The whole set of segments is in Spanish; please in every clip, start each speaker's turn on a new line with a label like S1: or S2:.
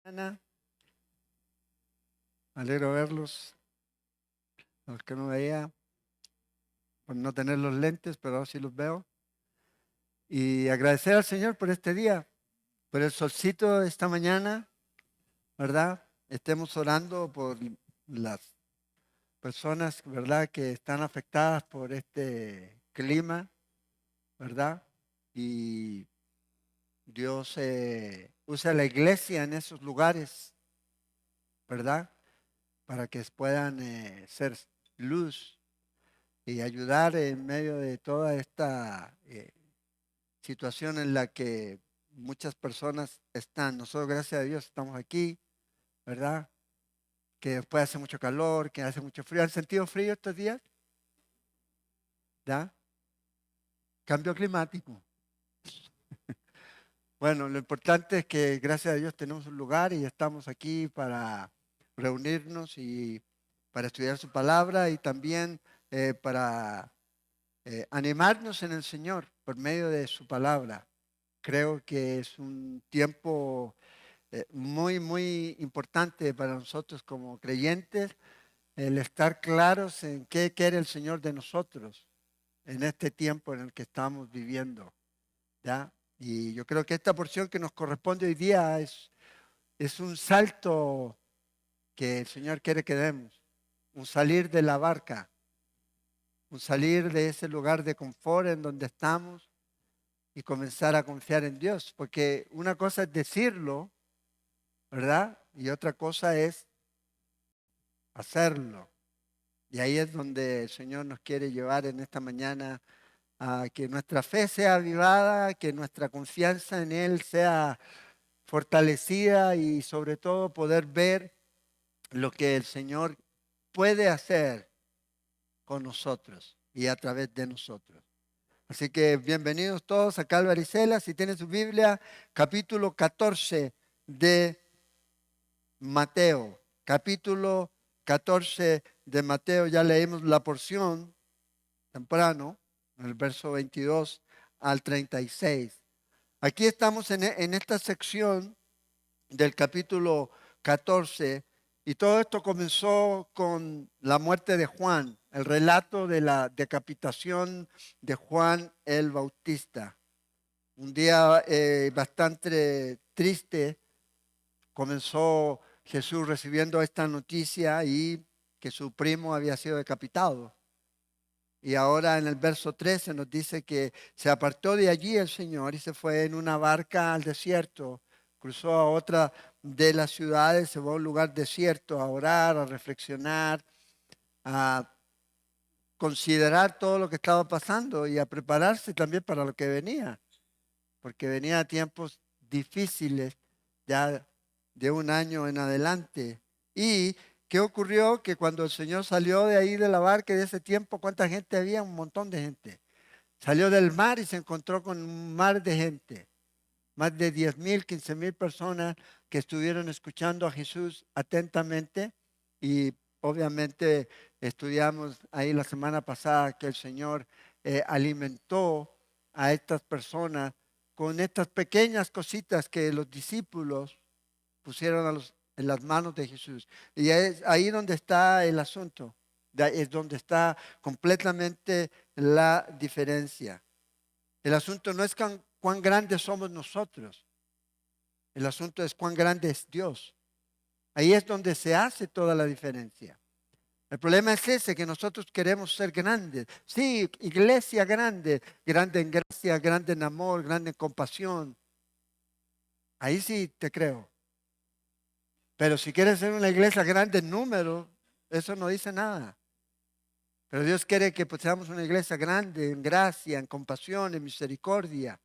S1: Ana, me alegro verlos. A los que no veía, por no tener los lentes, pero ahora sí los veo. Y agradecer al Señor por este día, por el solcito de esta mañana, ¿verdad? Estemos orando por las personas, ¿verdad?, que están afectadas por este clima, ¿verdad? Y Dios usa la iglesia en esos lugares, ¿verdad? Para que puedan ser luz y ayudar en medio de toda esta situación en la que muchas personas están. Nosotros, gracias a Dios, estamos aquí, ¿verdad? Que después hace mucho calor, que hace mucho frío. ¿Han sentido frío estos días? ¿Ya? Cambio climático. Bueno, lo importante es que gracias a Dios tenemos un lugar y estamos aquí para reunirnos y para estudiar su palabra y también para animarnos en el Señor por medio de su palabra. Creo que es un tiempo muy, muy importante para nosotros como creyentes, el estar claros en qué quiere el Señor de nosotros en este tiempo en el que estamos viviendo, ¿ya? Y yo creo que esta porción que nos corresponde hoy día es un salto que el Señor quiere que demos, un salir de la barca, un salir de ese lugar de confort en donde estamos y comenzar a confiar en Dios, porque una cosa es decirlo, ¿verdad? Y otra cosa es hacerlo. Y ahí es donde el Señor nos quiere llevar en esta mañana a que nuestra fe sea avivada, que nuestra confianza en Él sea fortalecida y sobre todo poder ver lo que el Señor puede hacer con nosotros y a través de nosotros. Así que bienvenidos todos a Calvary Cela. Si tienen su Biblia, capítulo 14 de Mateo. Capítulo 14 de Mateo, ya leímos la porción temprano, en el verso 22 al 36. Aquí estamos en esta sección del capítulo 14 y todo esto comenzó con la muerte de Juan, el relato de la decapitación de Juan el Bautista. Un día bastante triste comenzó Jesús recibiendo esta noticia y que su primo había sido decapitado. Y ahora en el verso 13 nos dice que se apartó de allí el Señor y se fue en una barca al desierto, cruzó a otra de las ciudades, se fue a un lugar desierto a orar, a reflexionar, a considerar todo lo que estaba pasando y a prepararse también para lo que venía, porque venía tiempos difíciles ya de un año en adelante. ¿Y qué ocurrió? Que cuando el Señor salió de ahí de la barca de ese tiempo, ¿cuánta gente había? Un montón de gente. Salió del mar y se encontró con un mar de gente. Más de 10,000, 15,000 personas que estuvieron escuchando a Jesús atentamente y obviamente estudiamos ahí la semana pasada que el Señor alimentó a estas personas con estas pequeñas cositas que los discípulos pusieron en las manos de Jesús. Y es ahí donde está el asunto, es donde está completamente la diferencia. El asunto no es cuán grandes somos nosotros, el asunto es cuán grande es Dios. Ahí es donde se hace toda la diferencia. El problema es ese, que nosotros queremos ser grandes. Sí, iglesia grande, grande en gracia, grande en amor, grande en compasión. Ahí sí te creo. Pero si quieres ser una iglesia grande en número, eso no dice nada. Pero Dios quiere que pues, seamos una iglesia grande en gracia, en compasión, en misericordia,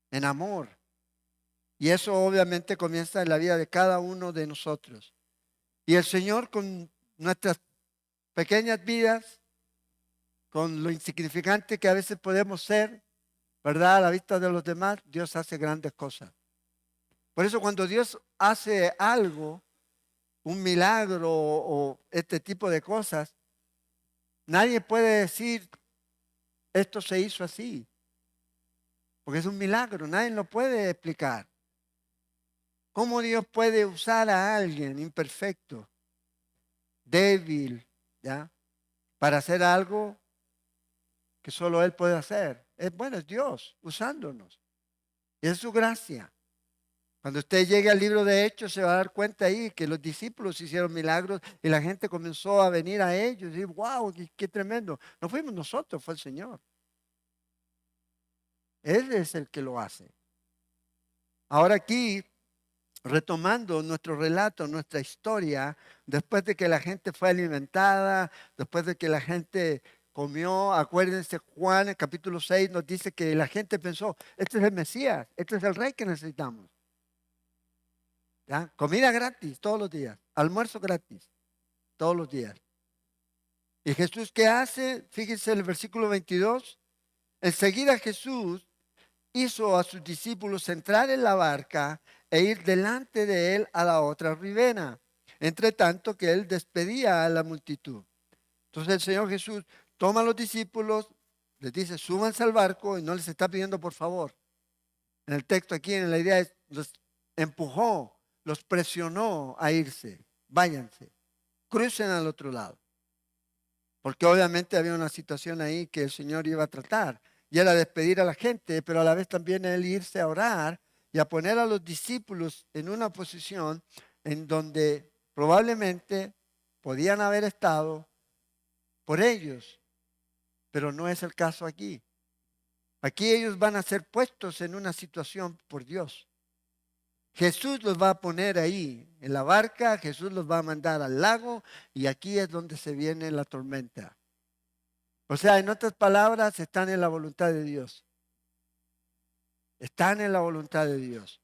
S1: en amor. Y eso obviamente comienza en la vida de cada uno de nosotros. Y el Señor con nuestras pequeñas vidas, con lo insignificante que a veces podemos ser, ¿verdad? A la vista de los demás, Dios hace grandes cosas. Por eso cuando Dios hace algo, un milagro o este tipo de cosas, nadie puede decir, esto se hizo así, porque es un milagro, nadie lo puede explicar. ¿Cómo Dios puede usar a alguien imperfecto, débil, ¿ya? Para hacer algo que solo Él puede hacer? Es Dios usándonos. Y es su gracia. Cuando usted llegue al libro de Hechos, se va a dar cuenta ahí que los discípulos hicieron milagros y la gente comenzó a venir a ellos y wow, qué tremendo. No fuimos nosotros, fue el Señor. Él es el que lo hace. Ahora aquí, retomando nuestro relato, nuestra historia, después de que la gente fue alimentada, después de que la gente comió, acuérdense, Juan, el capítulo 6 nos dice que la gente pensó, este es el Mesías, este es el rey que necesitamos. ¿Ya? Comida gratis todos los días, almuerzo gratis todos los días. ¿Y Jesús qué hace? Fíjense en el versículo 22. Enseguida Jesús hizo a sus discípulos entrar en la barca e ir delante de él a la otra ribera, entre tanto que él despedía a la multitud. Entonces el Señor Jesús toma a los discípulos, les dice, súbanse al barco y no les está pidiendo por favor. En el texto aquí, en la idea es, los empujó, los presionó a irse, váyanse, crucen al otro lado. Porque obviamente había una situación ahí que el Señor iba a tratar. Y era despedir a la gente, pero a la vez también él irse a orar y a poner a los discípulos en una posición en donde probablemente podían haber estado por ellos, pero no es el caso aquí. Aquí ellos van a ser puestos en una situación por Dios. Jesús los va a poner ahí en la barca, Jesús los va a mandar al lago y aquí es donde se viene la tormenta. O sea, en otras palabras, están en la voluntad de Dios. Están en la voluntad de Dios,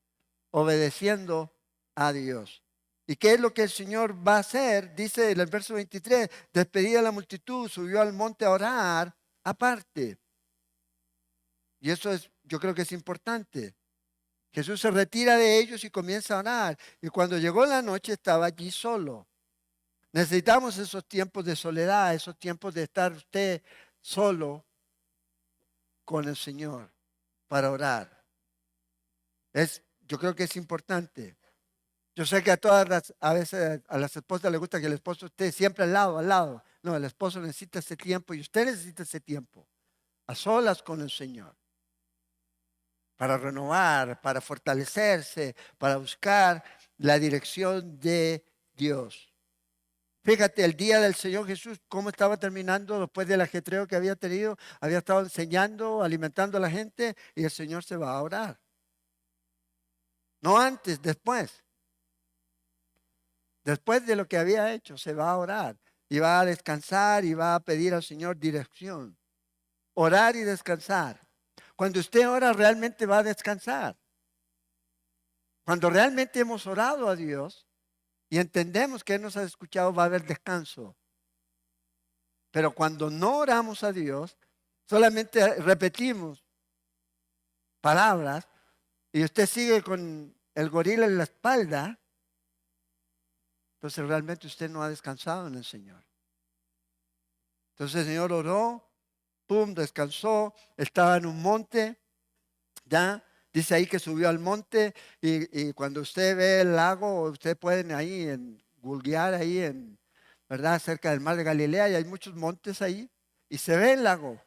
S1: obedeciendo a Dios. ¿Y qué es lo que el Señor va a hacer? Dice en el verso 23, despedida a la multitud, subió al monte a orar aparte. Y eso es, yo creo que es importante. Jesús se retira de ellos y comienza a orar. Y cuando llegó la noche estaba allí solo. Necesitamos esos tiempos de soledad, esos tiempos de estar usted solo con el Señor para orar. Yo creo que es importante. Yo sé que a veces a las esposas les gusta que el esposo esté siempre al lado, al lado. No, el esposo necesita ese tiempo y usted necesita ese tiempo, a solas con el Señor, para renovar, para fortalecerse, para buscar la dirección de Dios. Fíjate, el día del Señor Jesús, cómo estaba terminando después del ajetreo que había tenido. Había estado enseñando, alimentando a la gente y el Señor se va a orar. No antes, después. Después de lo que había hecho, se va a orar y va a descansar y va a pedir al Señor dirección. Orar y descansar. Cuando usted ora, realmente va a descansar. Cuando realmente hemos orado a Dios y entendemos que Él nos ha escuchado, va a haber descanso. Pero cuando no oramos a Dios, solamente repetimos palabras y usted sigue con el gorila en la espalda, entonces realmente usted no ha descansado en el Señor. Entonces el Señor oró, pum, descansó, estaba en un monte, ya, dice ahí que subió al monte y cuando usted ve el lago, usted puede ahí googlear ahí ¿verdad? Cerca del mar de Galilea y hay muchos montes ahí y se ve el lago.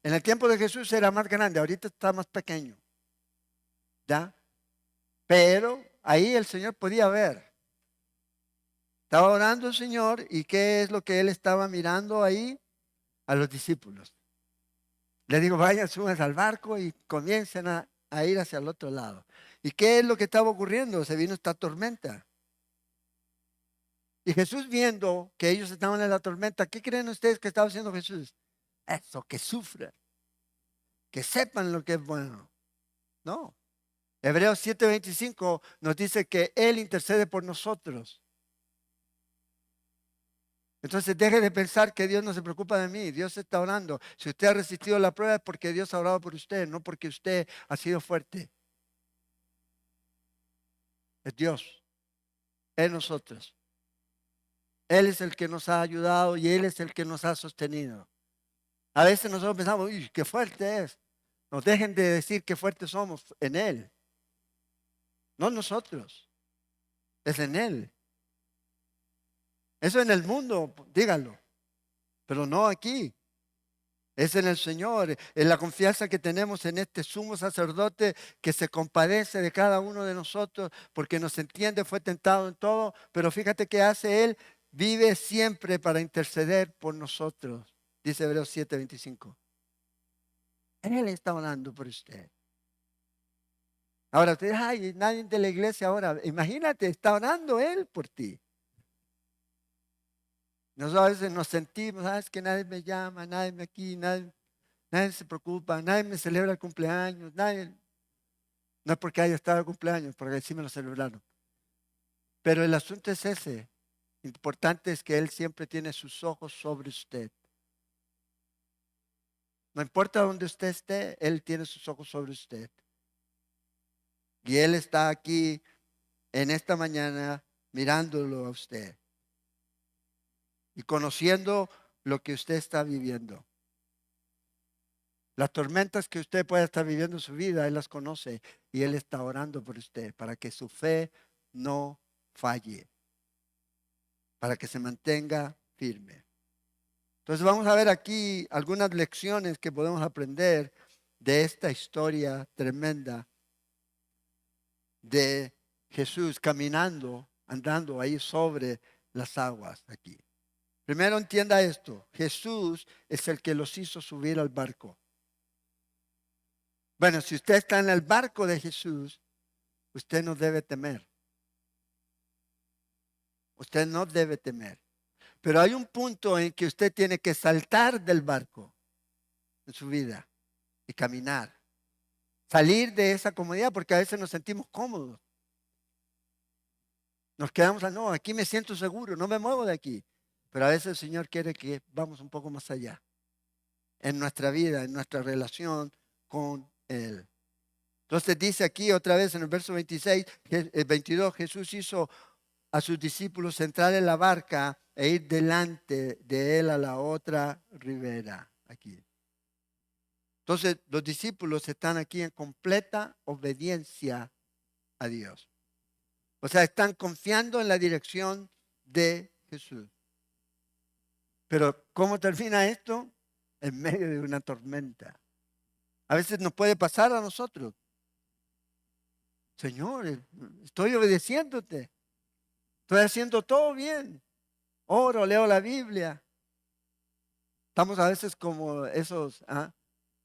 S1: En el tiempo de Jesús era más grande, ahorita está más pequeño, ¿ya? Pero ahí el Señor podía ver. Estaba orando el Señor y ¿qué es lo que él estaba mirando ahí? A los discípulos. Le digo, vayan, suban al barco y comiencen a ir hacia el otro lado. ¿Y qué es lo que estaba ocurriendo? Se vino esta tormenta. Y Jesús viendo que ellos estaban en la tormenta, ¿qué creen ustedes que estaba haciendo Jesús? Eso, que sufran, que sepan lo que es bueno. No. Hebreos 7:25 nos dice que Él intercede por nosotros. Entonces deje de pensar que Dios no se preocupa de mí. Dios está orando. Si usted ha resistido la prueba es porque Dios ha orado por usted, no porque usted ha sido fuerte. Es Dios, es nosotros. Él es el que nos ha ayudado y Él es el que nos ha sostenido. A veces nosotros pensamos, uy, qué fuerte es. Nos dejen de decir qué fuertes somos en Él, no nosotros. es en Él. Eso en el mundo, dígalo, pero no aquí. Es en el Señor, en la confianza que tenemos en este sumo sacerdote que se compadece de cada uno de nosotros porque nos entiende, fue tentado en todo, pero fíjate qué hace Él, vive siempre para interceder por nosotros, dice Hebreos 7:25. Él está orando por usted. Ahora usted dice, ay, nadie de la iglesia ahora, imagínate, está orando Él por ti. Nosotros a veces nos sentimos, es que nadie me llama, nadie me aquí, nadie se preocupa, nadie me celebra el cumpleaños, nadie. No es porque haya estado de cumpleaños, porque sí me lo celebraron. Pero el asunto es ese. Importante es que Él siempre tiene sus ojos sobre usted. No importa dónde usted esté, Él tiene sus ojos sobre usted. Y Él está aquí en esta mañana mirándolo a usted y conociendo lo que usted está viviendo. Las tormentas que usted pueda estar viviendo en su vida, Él las conoce y Él está orando por usted para que su fe no falle, para que se mantenga firme. Entonces vamos a ver aquí algunas lecciones que podemos aprender de esta historia tremenda de Jesús caminando, andando ahí sobre las aguas aquí. Primero entienda esto, Jesús es el que los hizo subir al barco. Bueno, si usted está en el barco de Jesús, usted no debe temer. Usted no debe temer. Pero hay un punto en que usted tiene que saltar del barco en su vida y caminar. Salir de esa comodidad porque a veces nos sentimos cómodos. Nos quedamos, no, aquí me siento seguro, no me muevo de aquí. Pero a veces el Señor quiere que vamos un poco más allá en nuestra vida, en nuestra relación con Él. Entonces dice aquí otra vez en el verso 26, 22, Jesús hizo a sus discípulos entrar en la barca e ir delante de Él a la otra ribera. Aquí. Entonces los discípulos están aquí en completa obediencia a Dios. O sea, están confiando en la dirección de Jesús. Pero ¿cómo termina esto? En medio de una tormenta. A veces nos puede pasar a nosotros. Señor, estoy obedeciéndote. Estoy haciendo todo bien. Oro, leo la Biblia. Estamos a veces como esos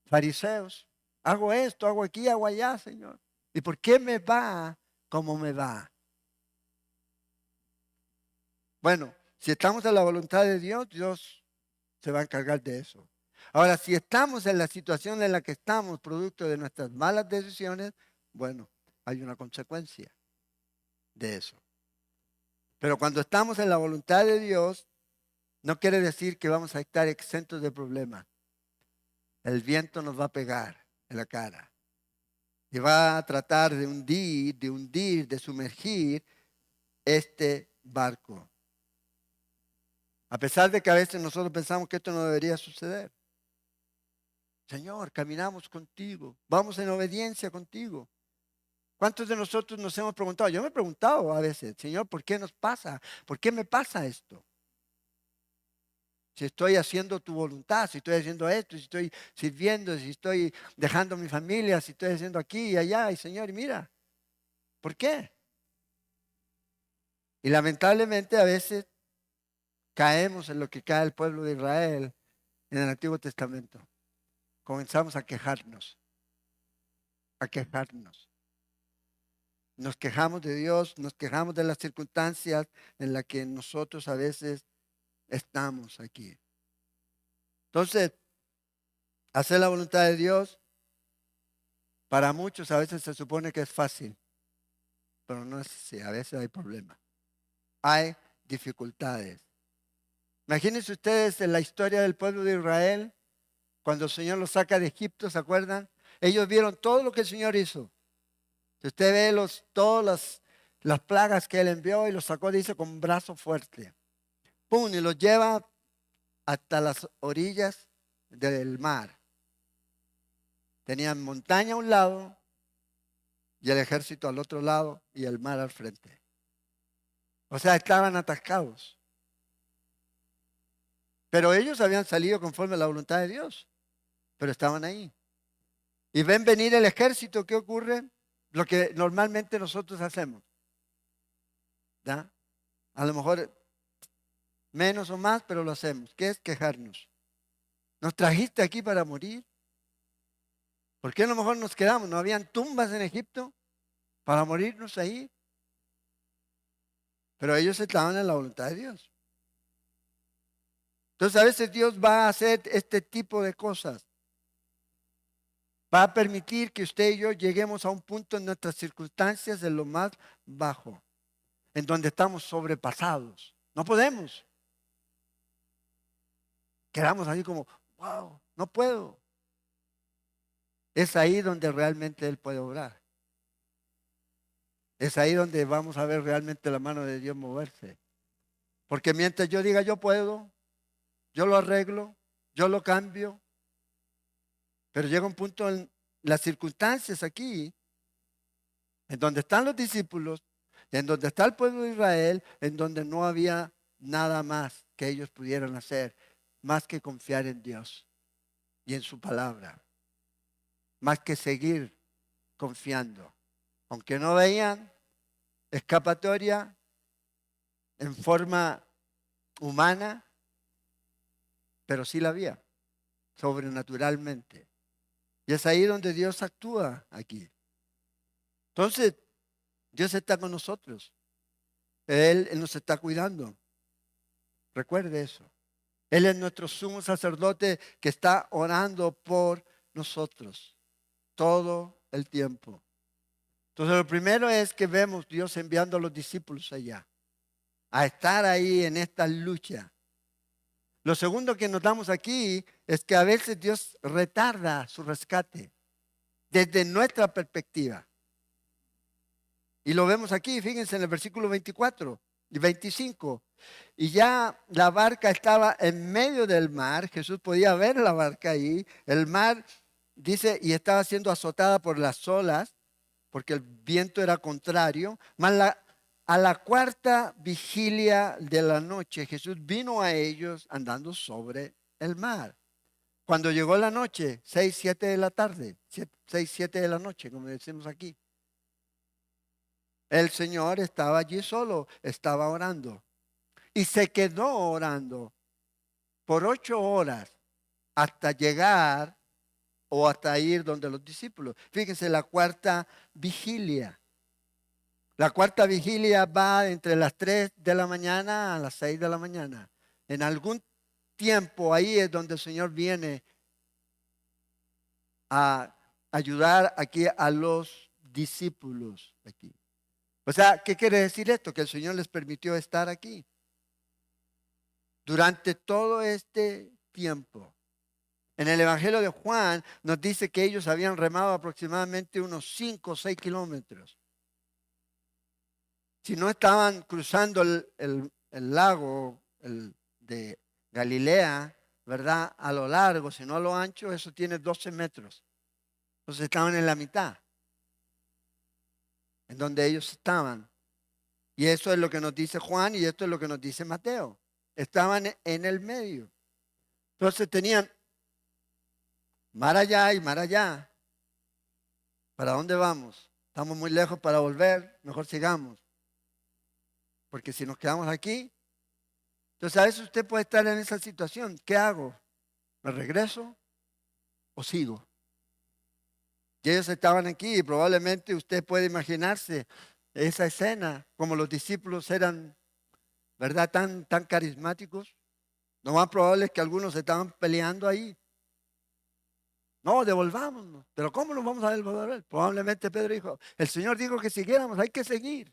S1: fariseos. Hago esto, hago aquí, hago allá, Señor. ¿Y por qué me va como me va? Bueno, si estamos en la voluntad de Dios, Dios se va a encargar de eso. Ahora, si estamos en la situación en la que estamos, producto de nuestras malas decisiones, bueno, hay una consecuencia de eso. Pero cuando estamos en la voluntad de Dios, no quiere decir que vamos a estar exentos de problemas. El viento nos va a pegar en la cara y va a tratar de hundir, de sumergir este barco. A pesar de que a veces nosotros pensamos que esto no debería suceder. Señor, caminamos contigo, vamos en obediencia contigo. ¿Cuántos de nosotros nos hemos preguntado? Yo me he preguntado a veces, Señor, ¿por qué nos pasa? ¿Por qué me pasa esto? Si estoy haciendo tu voluntad, si estoy haciendo esto, si estoy sirviendo, si estoy dejando a mi familia, si estoy haciendo aquí y allá, y Señor, mira, ¿por qué? Y lamentablemente a veces caemos en lo que cae el pueblo de Israel en el Antiguo Testamento. Comenzamos a quejarnos, a quejarnos. Nos quejamos de Dios, nos quejamos de las circunstancias en las que nosotros a veces estamos aquí. Entonces, hacer la voluntad de Dios, para muchos a veces se supone que es fácil, pero no es así, a veces hay problemas, hay dificultades. Imagínense ustedes en la historia del pueblo de Israel, cuando el Señor los saca de Egipto, ¿se acuerdan? Ellos vieron todo lo que el Señor hizo. Si usted ve todas las plagas que Él envió y los sacó, dice, con un brazo fuerte. ¡Pum! Y los lleva hasta las orillas del mar. Tenían montaña a un lado y el ejército al otro lado y el mar al frente. O sea, estaban atascados. Pero ellos habían salido conforme a la voluntad de Dios, pero estaban ahí. Y ven venir el ejército, ¿qué ocurre? Lo que normalmente nosotros hacemos, ¿da? A lo mejor menos o más, pero lo hacemos. ¿Qué es quejarnos? ¿Nos trajiste aquí para morir? ¿Por qué a lo mejor nos quedamos? ¿No habían tumbas en Egipto para morirnos ahí? Pero ellos estaban en la voluntad de Dios. Entonces a veces Dios va a hacer este tipo de cosas. Va a permitir que usted y yo lleguemos a un punto en nuestras circunstancias de lo más bajo, en donde estamos sobrepasados. No podemos. Quedamos así como, wow, no puedo. Es ahí donde realmente Él puede obrar. Es ahí donde vamos a ver realmente la mano de Dios moverse. Porque mientras yo diga yo puedo, yo lo arreglo, yo lo cambio, pero llega un punto en las circunstancias aquí, en donde están los discípulos, en donde está el pueblo de Israel, en donde no había nada más que ellos pudieran hacer, más que confiar en Dios y en su palabra, más que seguir confiando. Aunque no veían escapatoria en forma humana, pero sí la había, sobrenaturalmente. Y es ahí donde Dios actúa aquí. Entonces, Dios está con nosotros. Él nos está cuidando. Recuerde eso. Él es nuestro sumo sacerdote que está orando por nosotros todo el tiempo. Entonces, lo primero es que vemos Dios enviando a los discípulos allá, a estar ahí en esta lucha. Lo segundo que notamos aquí es que a veces Dios retarda su rescate desde nuestra perspectiva. Y lo vemos aquí, fíjense en el versículo 24 y 25. Y ya la barca estaba en medio del mar. Jesús podía ver la barca ahí. El mar, dice, y estaba siendo azotada por las olas, porque el viento era contrario. A la cuarta vigilia de la noche, Jesús vino a ellos andando sobre el mar. Cuando llegó la noche, 6, 7 de la tarde, 6, 7 de la noche, como decimos aquí, el Señor estaba allí solo, estaba orando. Y se quedó orando por 8 horas hasta llegar o hasta ir donde los discípulos. Fíjense, la cuarta vigilia. La cuarta vigilia va entre las 3 de la mañana a las 6 de la mañana. En algún tiempo ahí es donde el Señor viene a ayudar aquí a los discípulos aquí. O sea, ¿qué quiere decir esto? Que el Señor les permitió estar aquí durante todo este tiempo. En el Evangelio de Juan nos dice que ellos habían remado aproximadamente unos 5 o 6 kilómetros. Si no estaban cruzando el lago de Galilea, ¿verdad? A lo largo, sino a lo ancho, eso tiene 12 metros. Entonces estaban en la mitad, en donde ellos estaban. Y eso es lo que nos dice Juan y esto es lo que nos dice Mateo. Estaban en el medio. Entonces tenían mar allá y mar allá. ¿Para dónde vamos? Estamos muy lejos para volver, mejor sigamos. Porque si nos quedamos aquí, entonces a veces usted puede estar en esa situación. ¿Qué hago? ¿Me regreso o sigo? Y ellos estaban aquí y probablemente usted puede imaginarse esa escena, como los discípulos eran, ¿verdad? Tan carismáticos. Lo más probable es que algunos estaban peleando ahí. No, devolvámonos. Pero ¿cómo nos vamos a devolver? Probablemente Pedro dijo, el Señor dijo que siguiéramos, hay que seguir.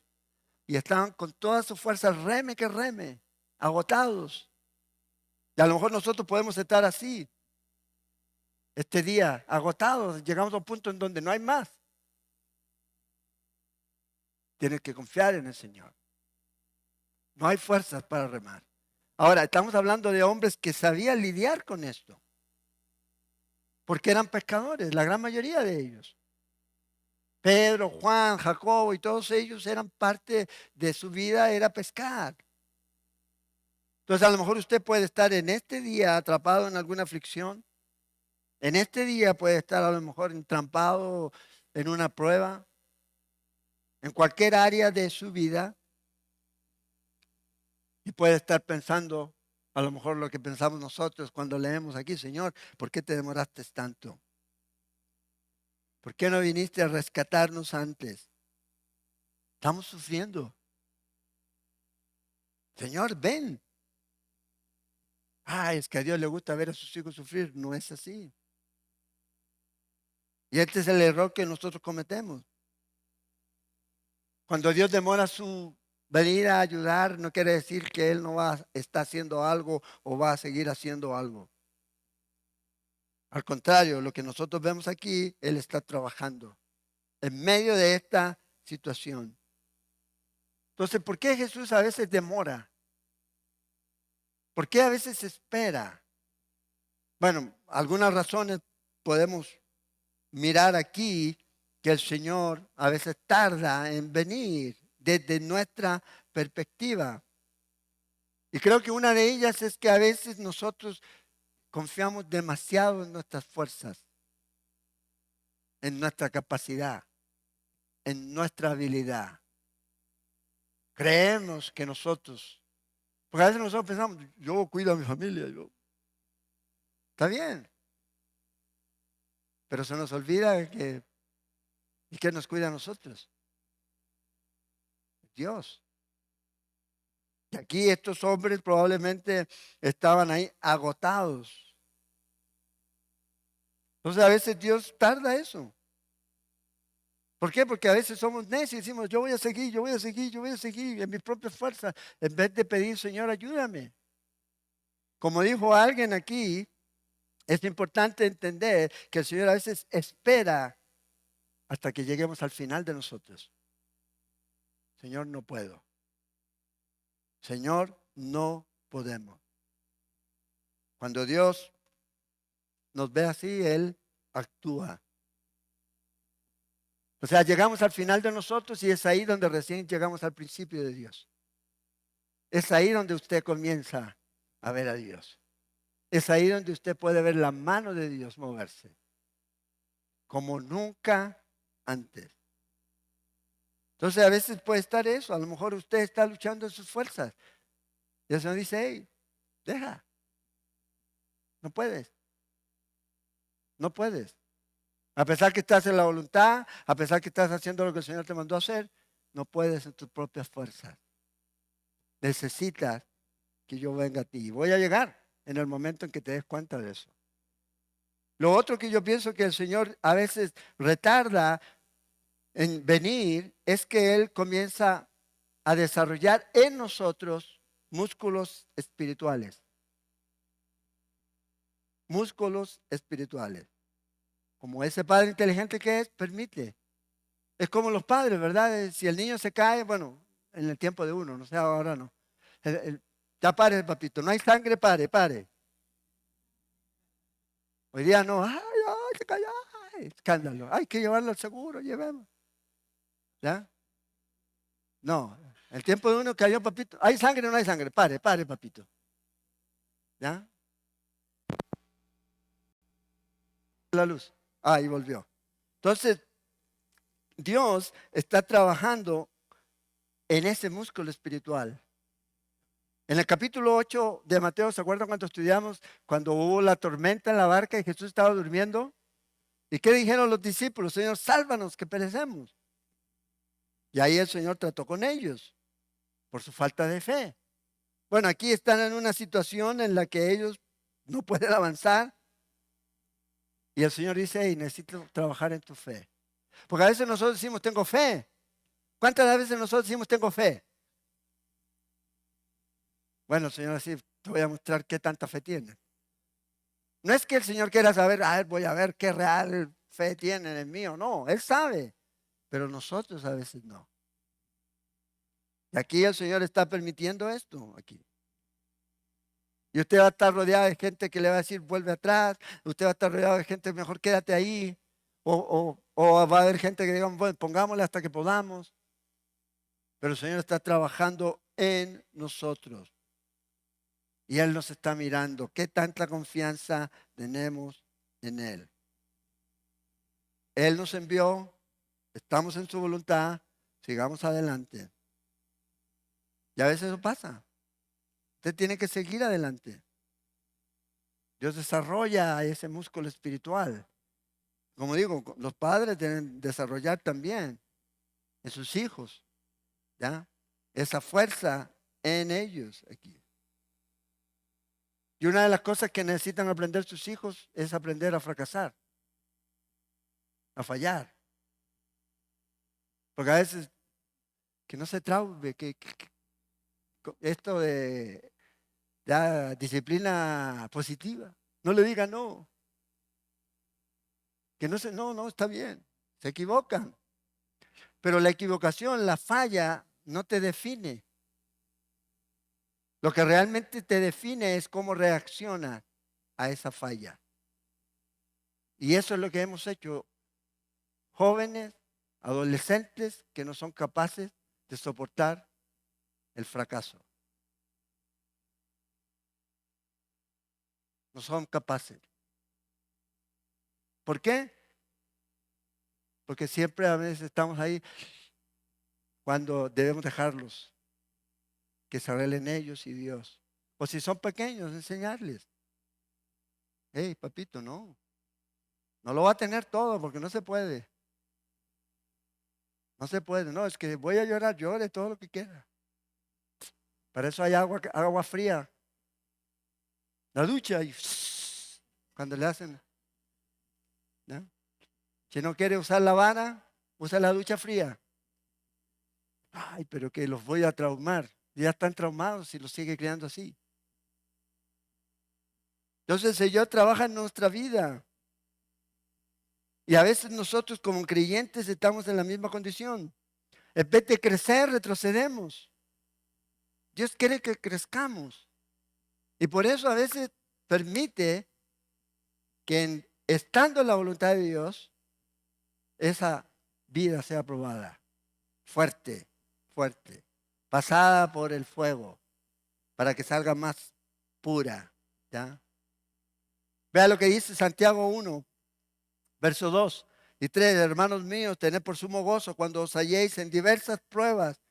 S1: Y estaban con todas sus fuerzas, reme que reme, agotados. Y a lo mejor nosotros podemos estar así, este día, agotados. Llegamos a un punto en donde no hay más. Tienes que confiar en el Señor. No hay fuerzas para remar. Ahora, estamos hablando de hombres que sabían lidiar con esto. Porque eran pescadores, la gran mayoría de ellos. Pedro, Juan, Jacobo y todos ellos eran parte de su vida, era pescar. Entonces a lo mejor usted puede estar en este día atrapado en alguna aflicción. En este día puede estar a lo mejor entrampado en una prueba, en cualquier área de su vida, y puede estar pensando a lo mejor lo que pensamos nosotros cuando leemos aquí: Señor, ¿por qué te demoraste tanto? ¿Por qué no viniste a rescatarnos antes? Estamos sufriendo. Señor, ven. Ay, es que a Dios le gusta ver a sus hijos sufrir. No es así. Y este es el error que nosotros cometemos. Cuando Dios demora su venir a ayudar, no quiere decir que Él no está haciendo algo o va a seguir haciendo algo. Al contrario, lo que nosotros vemos aquí, Él está trabajando en medio de esta situación. Entonces, ¿por qué Jesús a veces demora? ¿Por qué a veces espera? Bueno, algunas razones podemos mirar aquí, que el Señor a veces tarda en venir desde nuestra perspectiva. Y creo que una de ellas es que a veces nosotros confiamos demasiado en nuestras fuerzas, en nuestra capacidad, en nuestra habilidad. Creemos que nosotros, porque a veces nosotros pensamos: yo cuido a mi familia, está bien, pero se nos olvida que, ¿y quién nos cuida a nosotros? Dios. Y aquí estos hombres probablemente estaban ahí agotados. Entonces a veces Dios tarda eso. ¿Por qué? Porque a veces somos necios y decimos: yo voy a seguir, yo voy a seguir, yo voy a seguir en mi propia fuerza, en vez de pedir: Señor, ayúdame. Como dijo alguien aquí, es importante entender que el Señor a veces espera hasta que lleguemos al final de nosotros. Señor, no puedo. Señor, no podemos. Cuando Dios nos ve así, Él actúa. O sea, llegamos al final de nosotros y es ahí donde recién llegamos al principio de Dios. Es ahí donde usted comienza a ver a Dios. Es ahí donde usted puede ver la mano de Dios moverse, como nunca antes. Entonces a veces puede estar eso. A lo mejor usted está luchando en sus fuerzas. Y el Señor dice: hey, deja. No puedes. No puedes. A pesar que estás en la voluntad, a pesar que estás haciendo lo que el Señor te mandó a hacer, no puedes en tus propias fuerzas. Necesitas que yo venga a ti. Y voy a llegar en el momento en que te des cuenta de eso. Lo otro que yo pienso que el Señor a veces retarda en venir es que Él comienza a desarrollar en nosotros músculos espirituales. Músculos espirituales. Como ese padre inteligente que es, permite. Es como los padres, ¿verdad? Si el niño se cae, bueno, en el tiempo de uno, no sé, ahora no. Ya pare, papito, no hay sangre, pare, pare. Hoy día no: ay, ay, se cayó, ay, escándalo, hay que llevarlo al seguro, llevemos. ¿Ya? No, el tiempo de uno cayó, papito. ¿Hay sangre o no hay sangre? Pare, pare, papito. ¿Ya? La luz. Ahí volvió. Entonces, Dios está trabajando en ese músculo espiritual. En el capítulo 8 de Mateo, ¿se acuerdan cuando estudiamos? Cuando hubo la tormenta en la barca y Jesús estaba durmiendo. ¿Y qué dijeron los discípulos? Señor, sálvanos, que perecemos. Y ahí el Señor trató con ellos por su falta de fe. Bueno, aquí están en una situación en la que ellos no pueden avanzar. Y el Señor dice: hey, necesito trabajar en tu fe. Porque a veces nosotros decimos: tengo fe. ¿Cuántas veces nosotros decimos: tengo fe? Bueno, el Señor así: te voy a mostrar qué tanta fe tienes. No es que el Señor quiera saber: voy a ver qué real fe tienen en mí o no. Él sabe, pero nosotros a veces no. Y aquí el Señor está permitiendo esto, aquí. Y usted va a estar rodeado de gente que le va a decir: vuelve atrás. Usted va a estar rodeado de gente: mejor quédate ahí. O O va a haber gente que diga, bueno, pongámosle hasta que podamos. Pero el Señor está trabajando en nosotros. Y Él nos está mirando. ¿Qué tanta confianza tenemos en Él? Él nos envió, estamos en su voluntad, sigamos adelante. Y a veces eso pasa. Usted tiene que seguir adelante. Dios desarrolla ese músculo espiritual. Como digo, los padres deben desarrollar también en sus hijos, ¿ya? Esa fuerza en ellos aquí. Y una de las cosas que necesitan aprender sus hijos es aprender a fracasar, a fallar. Porque a veces que no se traume, esto de ya disciplina positiva, no le diga no, que no, está bien, se equivocan. Pero la equivocación, la falla, no te define. Lo que realmente te define es cómo reacciona a esa falla. Y eso es lo que hemos hecho, jóvenes, adolescentes que no son capaces de soportar el fracaso. No son capaces. ¿Por qué? Porque siempre a veces estamos ahí cuando debemos dejarlos, que se arreglen ellos y Dios. O si son pequeños, enseñarles. Hey, papito, no lo va a tener todo porque no se puede. No se puede, no, es que voy a llorar, llore todo lo que quiera. Para eso hay agua fría. La ducha y cuando le hacen, ¿no? Si no quiere usar la vara, usa la ducha fría. Ay, pero que los voy a traumar. Ya están traumados si los sigue criando así. Entonces el Señor trabaja en nuestra vida. Y a veces nosotros como creyentes estamos en la misma condición. En vez de crecer, retrocedemos. Dios quiere que crezcamos. Y por eso a veces permite que estando en la voluntad de Dios, esa vida sea probada. Fuerte, fuerte. Pasada por el fuego. Para que salga más pura. ¿Ya? Vea lo que dice Santiago 1, verso 2 y 3. Hermanos míos, tened por sumo gozo cuando os halléis en diversas pruebas.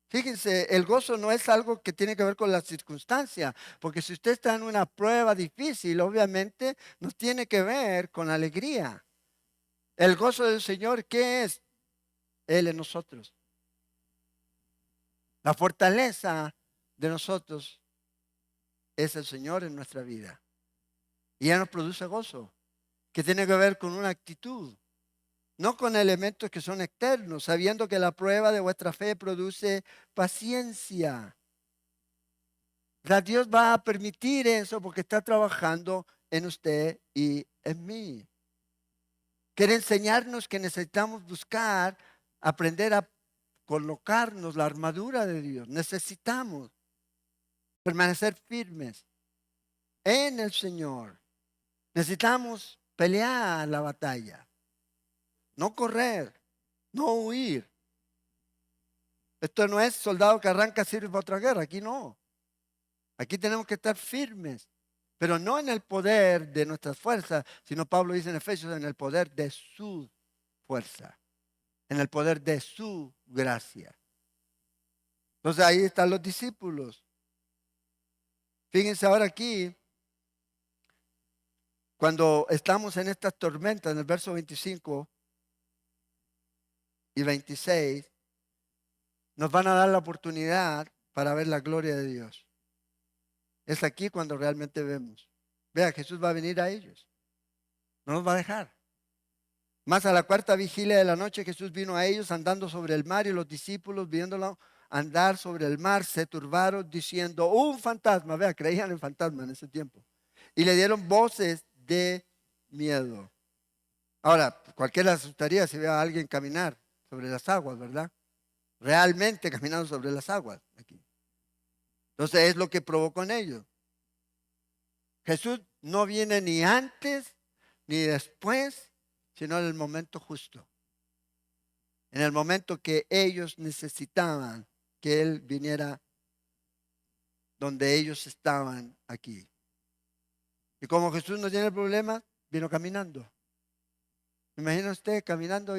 S1: Fíjense, el gozo no es algo que tiene que ver con la circunstancia, porque si usted está en una prueba difícil, obviamente no tiene que ver con alegría. El gozo del Señor, ¿qué es? Él en nosotros. La fortaleza de nosotros es el Señor en nuestra vida. Y ya nos produce gozo, que tiene que ver con una actitud, no con elementos que son externos, sabiendo que la prueba de vuestra fe produce paciencia. Dios va a permitir eso porque está trabajando en usted y en mí. Quiere enseñarnos que necesitamos buscar, aprender a colocarnos la armadura de Dios. Necesitamos permanecer firmes en el Señor. Necesitamos pelear la batalla, no correr, no huir. Esto no es soldado que arranca sirve para otra guerra, aquí no. Aquí tenemos que estar firmes, pero no en el poder de nuestras fuerzas, sino Pablo dice en Efesios, en el poder de su fuerza, en el poder de su gracia. Entonces ahí están los discípulos. Fíjense ahora aquí, cuando estamos en estas tormentas, en el verso 25 y 26, nos van a dar la oportunidad para ver la gloria de Dios. Es aquí cuando realmente vemos. Vea, Jesús va a venir a ellos. No nos va a dejar. Más a la cuarta vigilia de la noche Jesús vino a ellos andando sobre el mar y los discípulos viéndolo andar sobre el mar se turbaron diciendo, un fantasma. Vea, creían en fantasma en ese tiempo. Y le dieron voces de miedo. Ahora, cualquiera se asustaría si ve a alguien caminar sobre las aguas, ¿verdad? Realmente caminando sobre las aguas aquí. Entonces es lo que provocó en ellos. Jesús no viene ni antes ni después sino en el momento justo. En el momento que ellos necesitaban que Él viniera donde ellos estaban aquí. Y como Jesús no tiene problema, vino caminando. Imagina usted caminando.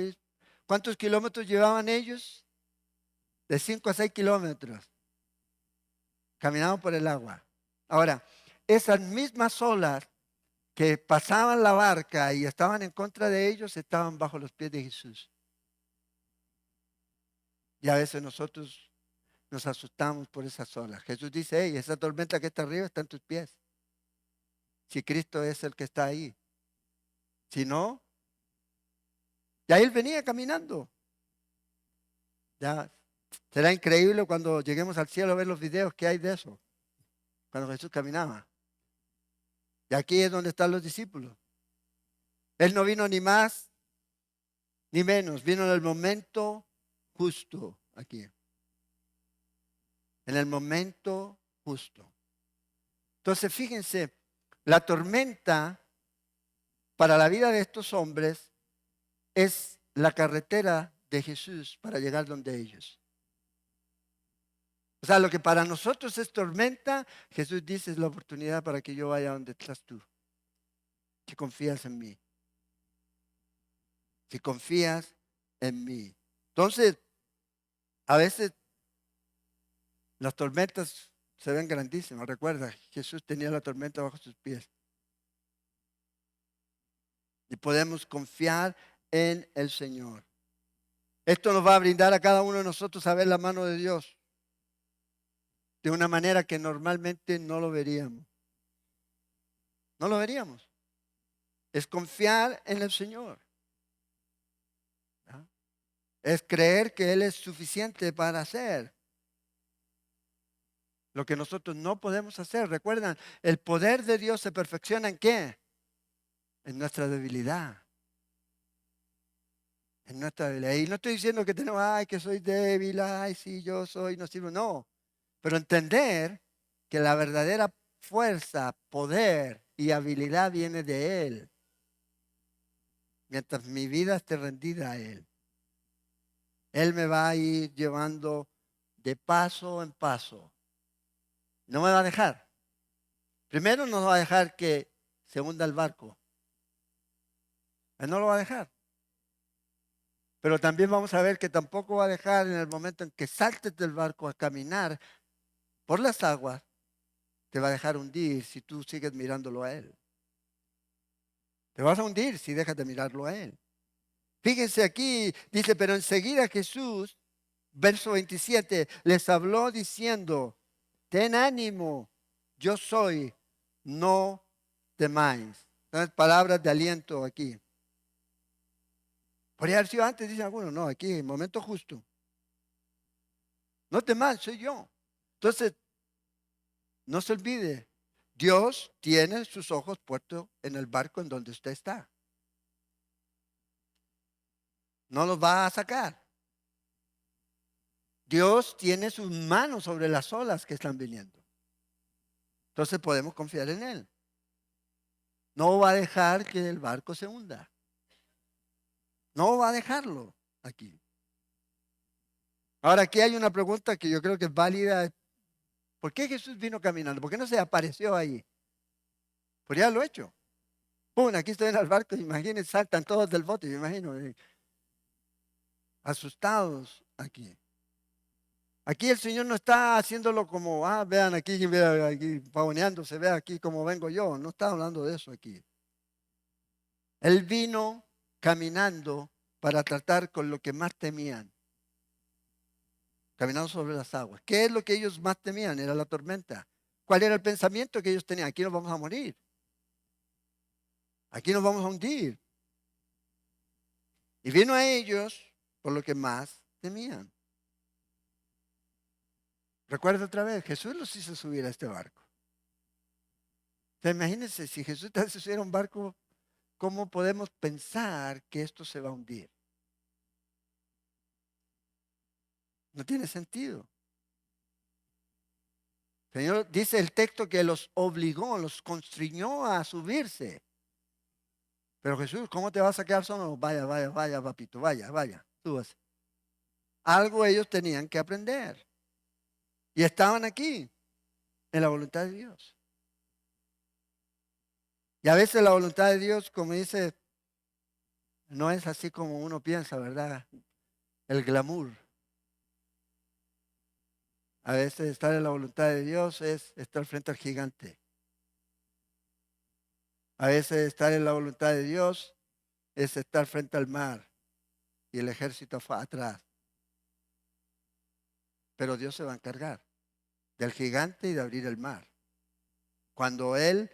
S1: ¿Cuántos kilómetros llevaban ellos? De 5 a 6 kilómetros. Caminaban por el agua. Ahora, esas mismas olas que pasaban la barca y estaban en contra de ellos, estaban bajo los pies de Jesús. Y a veces nosotros nos asustamos por esas olas. Jesús dice, hey, esa tormenta que está arriba está en tus pies. Si Cristo es el que está ahí. Si no, ya Él venía caminando. Ya será increíble cuando lleguemos al cielo a ver los videos que hay de eso. Cuando Jesús caminaba. Y aquí es donde están los discípulos. Él no vino ni más ni menos. Vino en el momento justo aquí. En el momento justo. Entonces, fíjense, la tormenta para la vida de estos hombres es la carretera de Jesús para llegar donde ellos. O sea, lo que para nosotros es tormenta, Jesús dice es la oportunidad para que yo vaya donde estás tú. Si confías en mí. Si confías en mí. Entonces, a veces las tormentas se ven grandísimas. Recuerda, Jesús tenía la tormenta bajo sus pies. Y podemos confiar en el Señor. Esto nos va a brindar a cada uno de nosotros a ver la mano de Dios de una manera que normalmente no lo veríamos. No lo veríamos. Es confiar en el Señor. ¿Ah? Es creer que Él es suficiente para hacer lo que nosotros no podemos hacer. Recuerdan, el poder de Dios se perfecciona ¿en qué? En nuestra debilidad. En nuestra debilidad. Y no estoy diciendo que tenemos, ay, que soy débil, ay, sí, yo soy, no sirvo. No. Pero entender que la verdadera fuerza, poder y habilidad viene de Él. Mientras mi vida esté rendida a Él. Él me va a ir llevando de paso en paso. No me va a dejar. Primero no va a dejar que se hunda el barco. Él no lo va a dejar. Pero también vamos a ver que tampoco va a dejar en el momento en que saltes del barco a caminar por las aguas, te va a dejar hundir si tú sigues mirándolo a Él. Te vas a hundir si dejas de mirarlo a Él. Fíjense aquí, dice, pero enseguida Jesús, verso 27, les habló diciendo, ten ánimo, yo soy, no temáis. Entonces, palabras de aliento aquí. Podría haber sido antes, dicen algunos, no, aquí, en momento justo. No temáis, soy yo. Entonces, no se olvide, Dios tiene sus ojos puestos en el barco en donde usted está. No los va a sacar. Dios tiene sus manos sobre las olas que están viniendo. Entonces podemos confiar en Él. No va a dejar que el barco se hunda. No va a dejarlo aquí. Ahora aquí hay una pregunta que yo creo que es válida. ¿Por qué Jesús vino caminando? ¿Por qué no se apareció ahí? Podría haberlo hecho. ¡Pum! Aquí estoy en el barco, imagínense, saltan todos del bote, me imagino. Asustados aquí. Aquí el Señor no está haciéndolo como, vean aquí, vean aquí, pavoneándose, vean aquí como vengo yo. No está hablando de eso aquí. Él vino caminando para tratar con lo que más temían. Caminando sobre las aguas. ¿Qué es lo que ellos más temían? Era la tormenta. ¿Cuál era el pensamiento que ellos tenían? Aquí nos vamos a morir. Aquí nos vamos a hundir. Y vino a ellos por lo que más temían. Recuerda otra vez, Jesús los hizo subir a este barco. Imagínense, si Jesús se subiera a un barco, ¿cómo podemos pensar que esto se va a hundir? No tiene sentido. El Señor dice el texto que los obligó, los constriñó a subirse. Pero Jesús, ¿cómo te vas a quedar solo? Vaya, vaya, vaya, papito, vaya, vaya, súbase. Algo ellos tenían que aprender. Y estaban aquí, en la voluntad de Dios. Y a veces la voluntad de Dios, como dice, no es así como uno piensa, ¿verdad? El glamour. A veces estar en la voluntad de Dios es estar frente al gigante. A veces estar en la voluntad de Dios es estar frente al mar y el ejército atrás. Pero Dios se va a encargar del gigante y de abrir el mar, cuando Él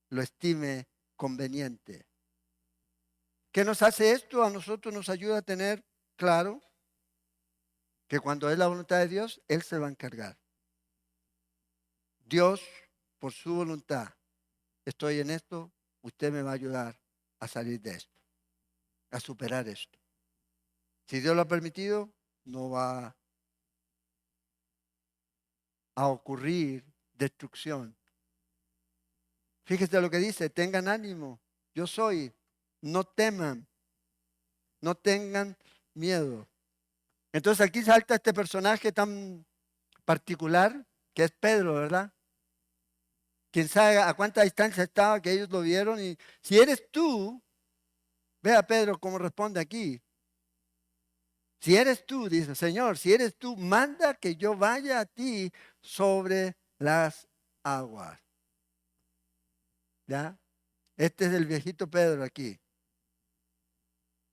S1: lo estime conveniente. ¿Qué nos hace esto? A nosotros nos ayuda a tener claro que cuando es la voluntad de Dios, Él se va a encargar. Dios, por su voluntad, estoy en esto, usted me va a ayudar a salir de esto, a superar esto. Si Dios lo ha permitido, no va a ocurrir destrucción. Fíjese lo que dice, tengan ánimo, yo soy, no teman, no tengan miedo. Entonces aquí salta este personaje tan particular que es Pedro, ¿verdad? Quién sabe a cuánta distancia estaba que ellos lo vieron y si eres tú, ve a Pedro cómo responde aquí. Si eres tú, dice, Señor, si eres tú, manda que yo vaya a ti sobre las aguas. ¿Ya? Este es el viejito Pedro aquí.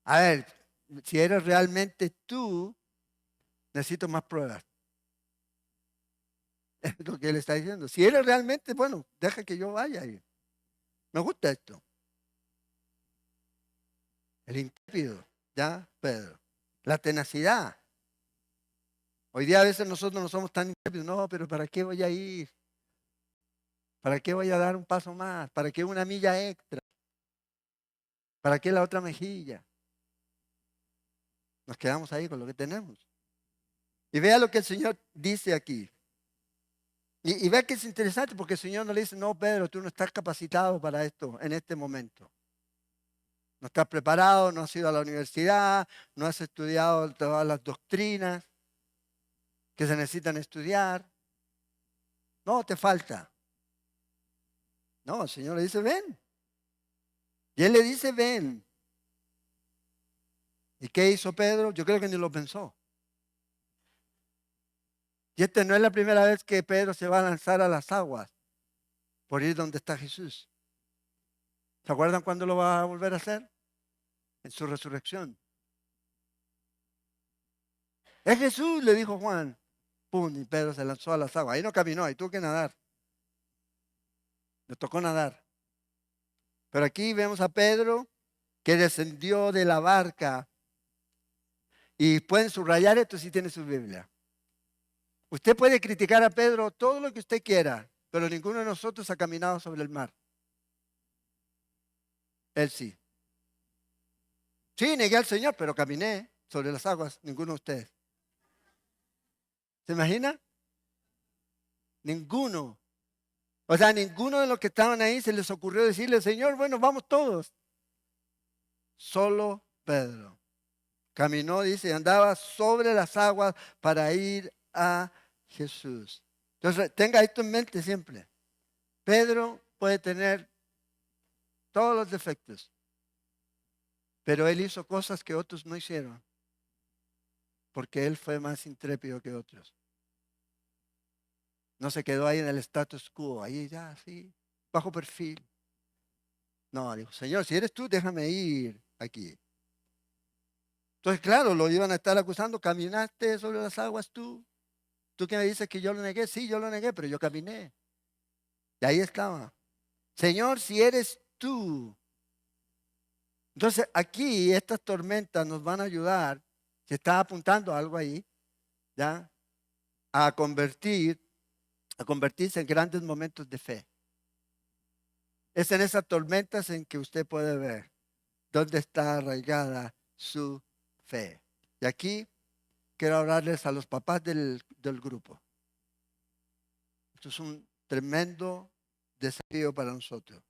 S1: A ver, si eres realmente tú, necesito más pruebas. Es lo que él está diciendo. Si eres realmente, bueno, deja que yo vaya ahí. Me gusta esto. El intrépido, ¿ya? Pedro. La tenacidad. Hoy día a veces nosotros no somos tan intrépidos. No, pero ¿para qué voy a ir? ¿Para qué voy a dar un paso más? ¿Para qué una milla extra? ¿Para qué la otra mejilla? Nos quedamos ahí con lo que tenemos. Y vea lo que el Señor dice aquí. Y vea que es interesante porque el Señor no le dice, no, Pedro, tú no estás capacitado para esto en este momento. No estás preparado, no has ido a la universidad, no has estudiado todas las doctrinas que se necesitan estudiar. No, te falta. No, el Señor le dice, ven. Y Él le dice, ven. ¿Y qué hizo Pedro? Yo creo que ni lo pensó. Y esta no es la primera vez que Pedro se va a lanzar a las aguas por ir donde está Jesús. ¿Se acuerdan cuándo lo va a volver a hacer? En su resurrección. Es Jesús, le dijo Juan. Pum, y Pedro se lanzó a las aguas. Ahí no caminó, ahí tuvo que nadar. Le tocó nadar. Pero aquí vemos a Pedro que descendió de la barca. Y pueden subrayar esto si tiene su Biblia. Usted puede criticar a Pedro todo lo que usted quiera, pero ninguno de nosotros ha caminado sobre el mar. Él sí. Sí, negué al Señor, pero caminé sobre las aguas. Ninguno de ustedes. ¿Se imagina? Ninguno. O sea, ninguno de los que estaban ahí se les ocurrió decirle, Señor, bueno, vamos todos. Solo Pedro. Caminó, dice, y andaba sobre las aguas para ir a Jesús. Entonces, tenga esto en mente siempre. Pedro puede tener todos los defectos, pero él hizo cosas que otros no hicieron, porque él fue más intrépido que otros. No se quedó ahí en el status quo, ahí ya, así, bajo perfil. No, dijo, Señor, si eres tú, déjame ir aquí. Entonces, claro, lo iban a estar acusando, caminaste sobre las aguas tú. ¿Tú qué me dices que yo lo negué? Sí, yo lo negué, pero yo caminé. Y ahí estaba. Señor, si eres tú. Entonces, aquí estas tormentas nos van a ayudar, se está apuntando algo ahí, ¿ya? A convertirse en grandes momentos de fe. Es en esas tormentas en que usted puede ver dónde está arraigada su fe. Y aquí quiero hablarles a los papás del grupo. Esto es un tremendo desafío para nosotros.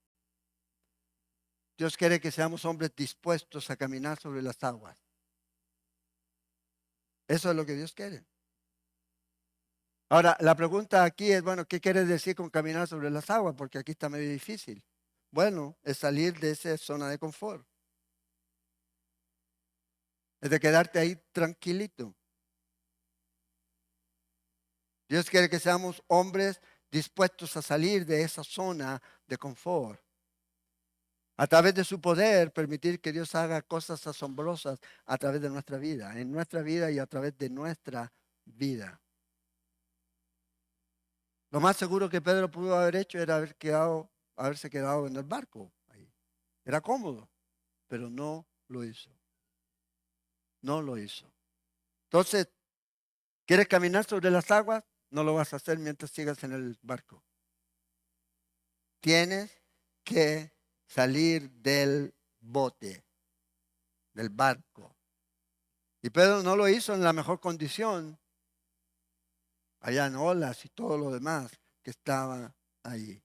S1: Dios quiere que seamos hombres dispuestos a caminar sobre las aguas. Eso es lo que Dios quiere. Ahora, la pregunta aquí es, bueno, ¿qué quiere decir con caminar sobre las aguas? Porque aquí está medio difícil. Bueno, es salir de esa zona de confort. Es de quedarte ahí tranquilito. Dios quiere que seamos hombres dispuestos a salir de esa zona de confort. A través de su poder, permitir que Dios haga cosas asombrosas a través de nuestra vida, en nuestra vida y a través de nuestra vida. Lo más seguro que Pedro pudo haber hecho era haberse quedado en el barco. Ahí. Era cómodo, pero no lo hizo. No lo hizo. Entonces, ¿quieres caminar sobre las aguas? No lo vas a hacer mientras sigas en el barco. Tienes que salir del bote, del barco. Y Pedro no lo hizo en la mejor condición, allá en olas y todo lo demás que estaba ahí.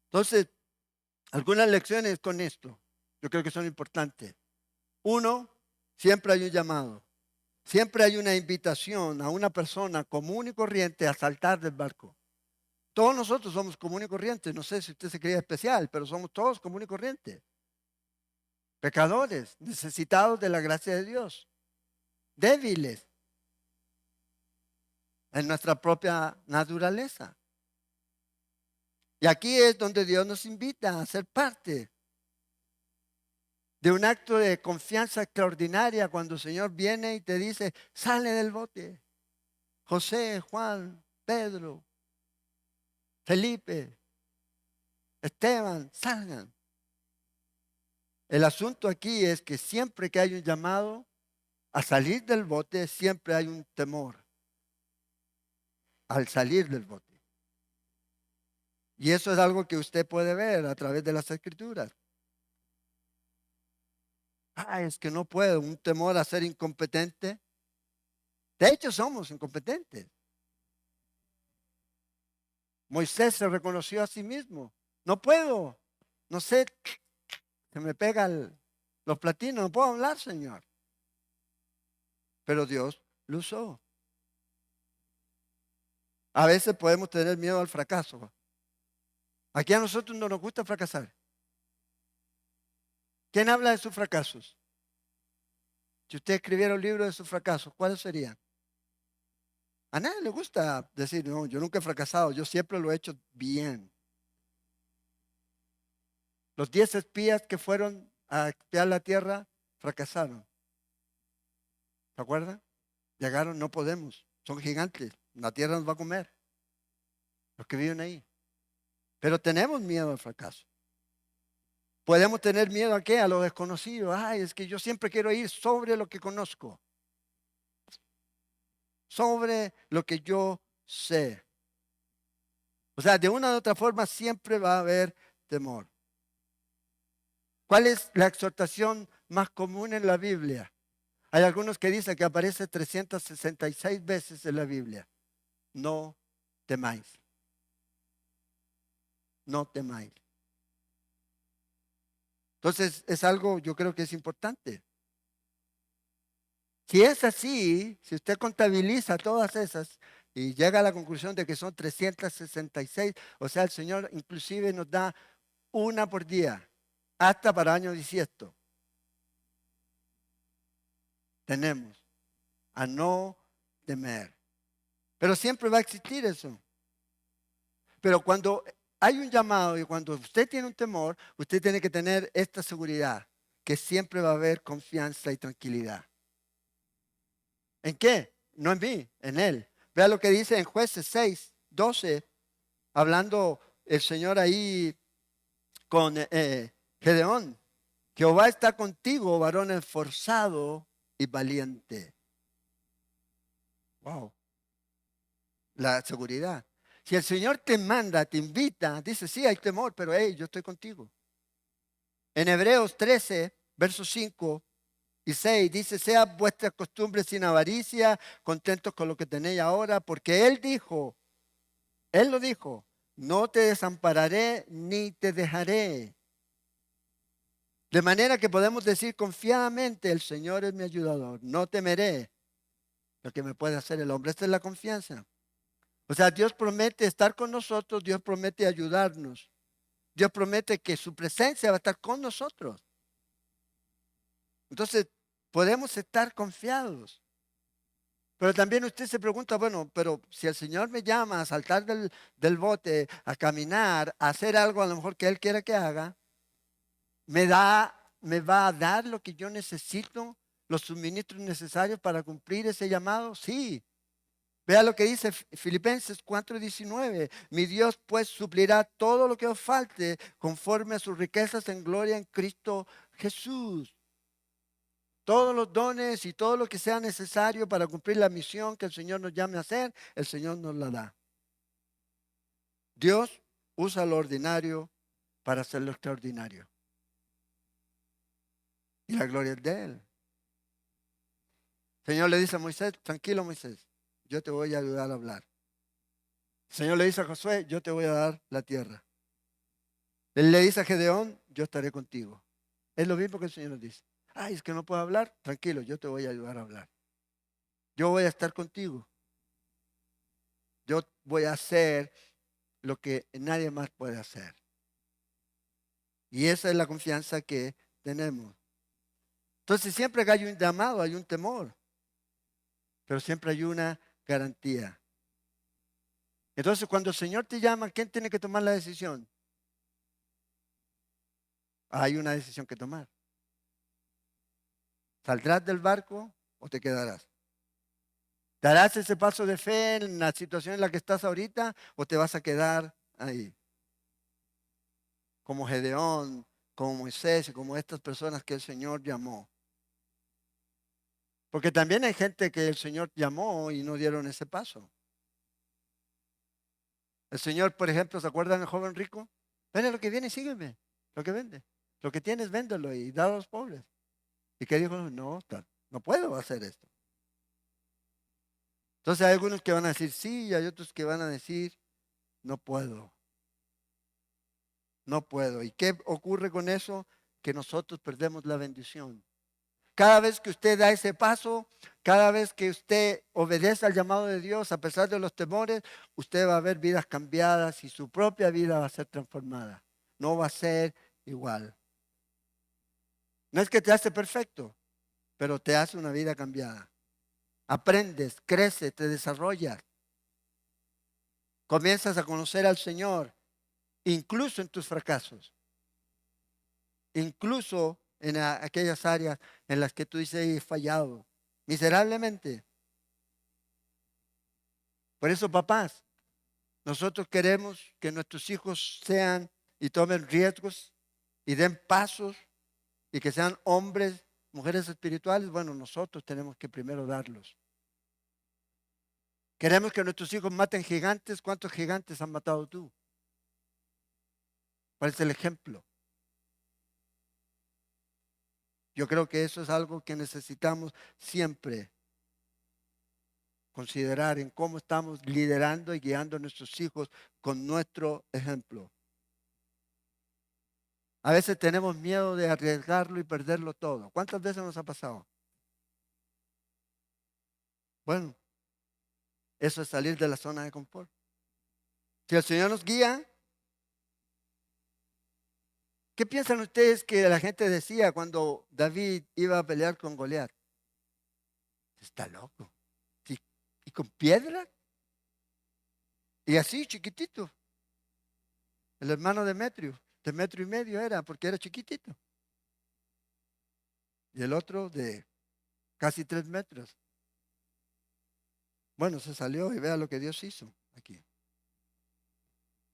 S1: Entonces, algunas lecciones con esto, yo creo que son importantes. Uno, siempre hay un llamado. Siempre hay una invitación a una persona común y corriente a saltar del barco. Todos nosotros somos común y corriente. No sé si usted se cree especial, pero somos todos común y corriente. Pecadores, necesitados de la gracia de Dios. Débiles en nuestra propia naturaleza. Y aquí es donde Dios nos invita a ser parte de un acto de confianza extraordinaria cuando el Señor viene y te dice, sale del bote. José, Juan, Pedro, Felipe, Esteban, salgan. El asunto aquí es que siempre que hay un llamado a salir del bote, siempre hay un temor al salir del bote. Y eso es algo que usted puede ver a través de las Escrituras. Es que no puedo, un temor a ser incompetente. De hecho, somos incompetentes. Moisés se reconoció a sí mismo. No puedo, no sé, se me pegan los platinos, no puedo hablar, Señor. Pero Dios lo usó. A veces podemos tener miedo al fracaso. Aquí a nosotros no nos gusta fracasar. ¿Quién habla de sus fracasos? Si usted escribiera un libro de sus fracasos, ¿cuáles serían? A nadie le gusta decir, no, yo nunca he fracasado, yo siempre lo he hecho bien. Los 10 espías que fueron a espiar la tierra fracasaron. ¿Se acuerdan? Llegaron, no podemos, son gigantes, la tierra nos va a comer. Los que viven ahí. Pero tenemos miedo al fracaso. Podemos tener miedo a qué? A lo desconocido. Es que yo siempre quiero ir sobre lo que conozco. Sobre lo que yo sé. O sea, de una u otra forma siempre va a haber temor. ¿Cuál es la exhortación más común en la Biblia? Hay algunos que dicen que aparece 366 veces en la Biblia. No temáis. No temáis. Entonces es algo, yo creo que es importante. Si es así, si usted contabiliza todas esas y llega a la conclusión de que son 366, o sea, el Señor inclusive nos da una por día, hasta para año bisiesto. Tenemos a no temer. Pero siempre va a existir eso. Pero cuando hay un llamado y cuando usted tiene un temor, usted tiene que tener esta seguridad, que siempre va a haber confianza y tranquilidad. ¿En qué? No en mí, en Él. Vea lo que dice en Jueces 6, 12, hablando el Señor ahí con Gedeón. Jehová está contigo, varón esforzado y valiente. Wow. La seguridad. Si el Señor te manda, te invita, dice, sí, hay temor, pero hey, yo estoy contigo. En Hebreos 13, versos 5 y 6, dice, sea vuestra costumbre sin avaricia, contentos con lo que tenéis ahora, porque Él lo dijo, no te desampararé ni te dejaré. De manera que podemos decir confiadamente, el Señor es mi ayudador, no temeré lo que me puede hacer el hombre. Esta es la confianza. O sea, Dios promete estar con nosotros, Dios promete ayudarnos, Dios promete que su presencia va a estar con nosotros. Entonces, podemos estar confiados. Pero también usted se pregunta, bueno, pero si el Señor me llama a saltar del bote, a caminar, a hacer algo a lo mejor que Él quiera que haga, me va a dar lo que yo necesito, los suministros necesarios para cumplir ese llamado. Sí. Vea lo que dice Filipenses 4:19. Mi Dios pues suplirá todo lo que os falte conforme a sus riquezas en gloria en Cristo Jesús. Todos los dones y todo lo que sea necesario para cumplir la misión que el Señor nos llame a hacer, el Señor nos la da. Dios usa lo ordinario para hacer lo extraordinario. Y la gloria es de Él. El Señor le dice a Moisés, tranquilo Moisés, yo te voy a ayudar a hablar. El Señor le dice a Josué, yo te voy a dar la tierra. Él le dice a Gedeón, yo estaré contigo. Es lo mismo que el Señor nos dice. Ay, es que no puedo hablar. Tranquilo, yo te voy a ayudar a hablar. Yo voy a estar contigo. Yo voy a hacer lo que nadie más puede hacer. Y esa es la confianza que tenemos. Entonces siempre que hay un llamado, hay un temor. Pero siempre hay una garantía. Entonces cuando el Señor te llama, ¿quién tiene que tomar la decisión? Hay una decisión que tomar. ¿Saldrás del barco o te quedarás? ¿Darás ese paso de fe en la situación en la que estás ahorita o te vas a quedar ahí? Como Gedeón, como Moisés y como estas personas que el Señor llamó. Porque también hay gente que el Señor llamó y no dieron ese paso. El Señor, por ejemplo, ¿se acuerdan del joven rico? Vende lo que viene y sígueme, lo que vende. Lo que tienes, véndelo y dalo a los pobres. ¿Y qué dijo? No, no puedo hacer esto. Entonces hay algunos que van a decir sí y hay otros que van a decir no puedo. No puedo. ¿Y qué ocurre con eso? Que nosotros perdemos la bendición. Cada vez que usted da ese paso, cada vez que usted obedece al llamado de Dios, a pesar de los temores, usted va a ver vidas cambiadas y su propia vida va a ser transformada. No va a ser igual. No es que te hace perfecto, pero te hace una vida cambiada. Aprendes, creces, te desarrollas. Comienzas a conocer al Señor, incluso en tus fracasos. Incluso en aquellas áreas en las que tú dices he fallado miserablemente. Por eso, papás, nosotros queremos que nuestros hijos sean y tomen riesgos y den pasos y que sean hombres, mujeres espirituales. Bueno, nosotros tenemos que primero darlos. Queremos que nuestros hijos maten gigantes. ¿Cuántos gigantes has matado tú? ¿Cuál es el ejemplo? Yo creo que eso es algo que necesitamos siempre considerar en cómo estamos liderando y guiando a nuestros hijos con nuestro ejemplo. A veces tenemos miedo de arriesgarlo y perderlo todo. ¿Cuántas veces nos ha pasado? Bueno, eso es salir de la zona de confort. Si el Señor nos guía, ¿qué piensan ustedes que la gente decía cuando David iba a pelear con Goliat? Está loco. ¿Y con piedra? Y así, chiquitito. El hermano Demetrio, de 1,5 metros era, porque era chiquitito. Y el otro de casi 3 metros. Bueno, se salió y vea lo que Dios hizo aquí.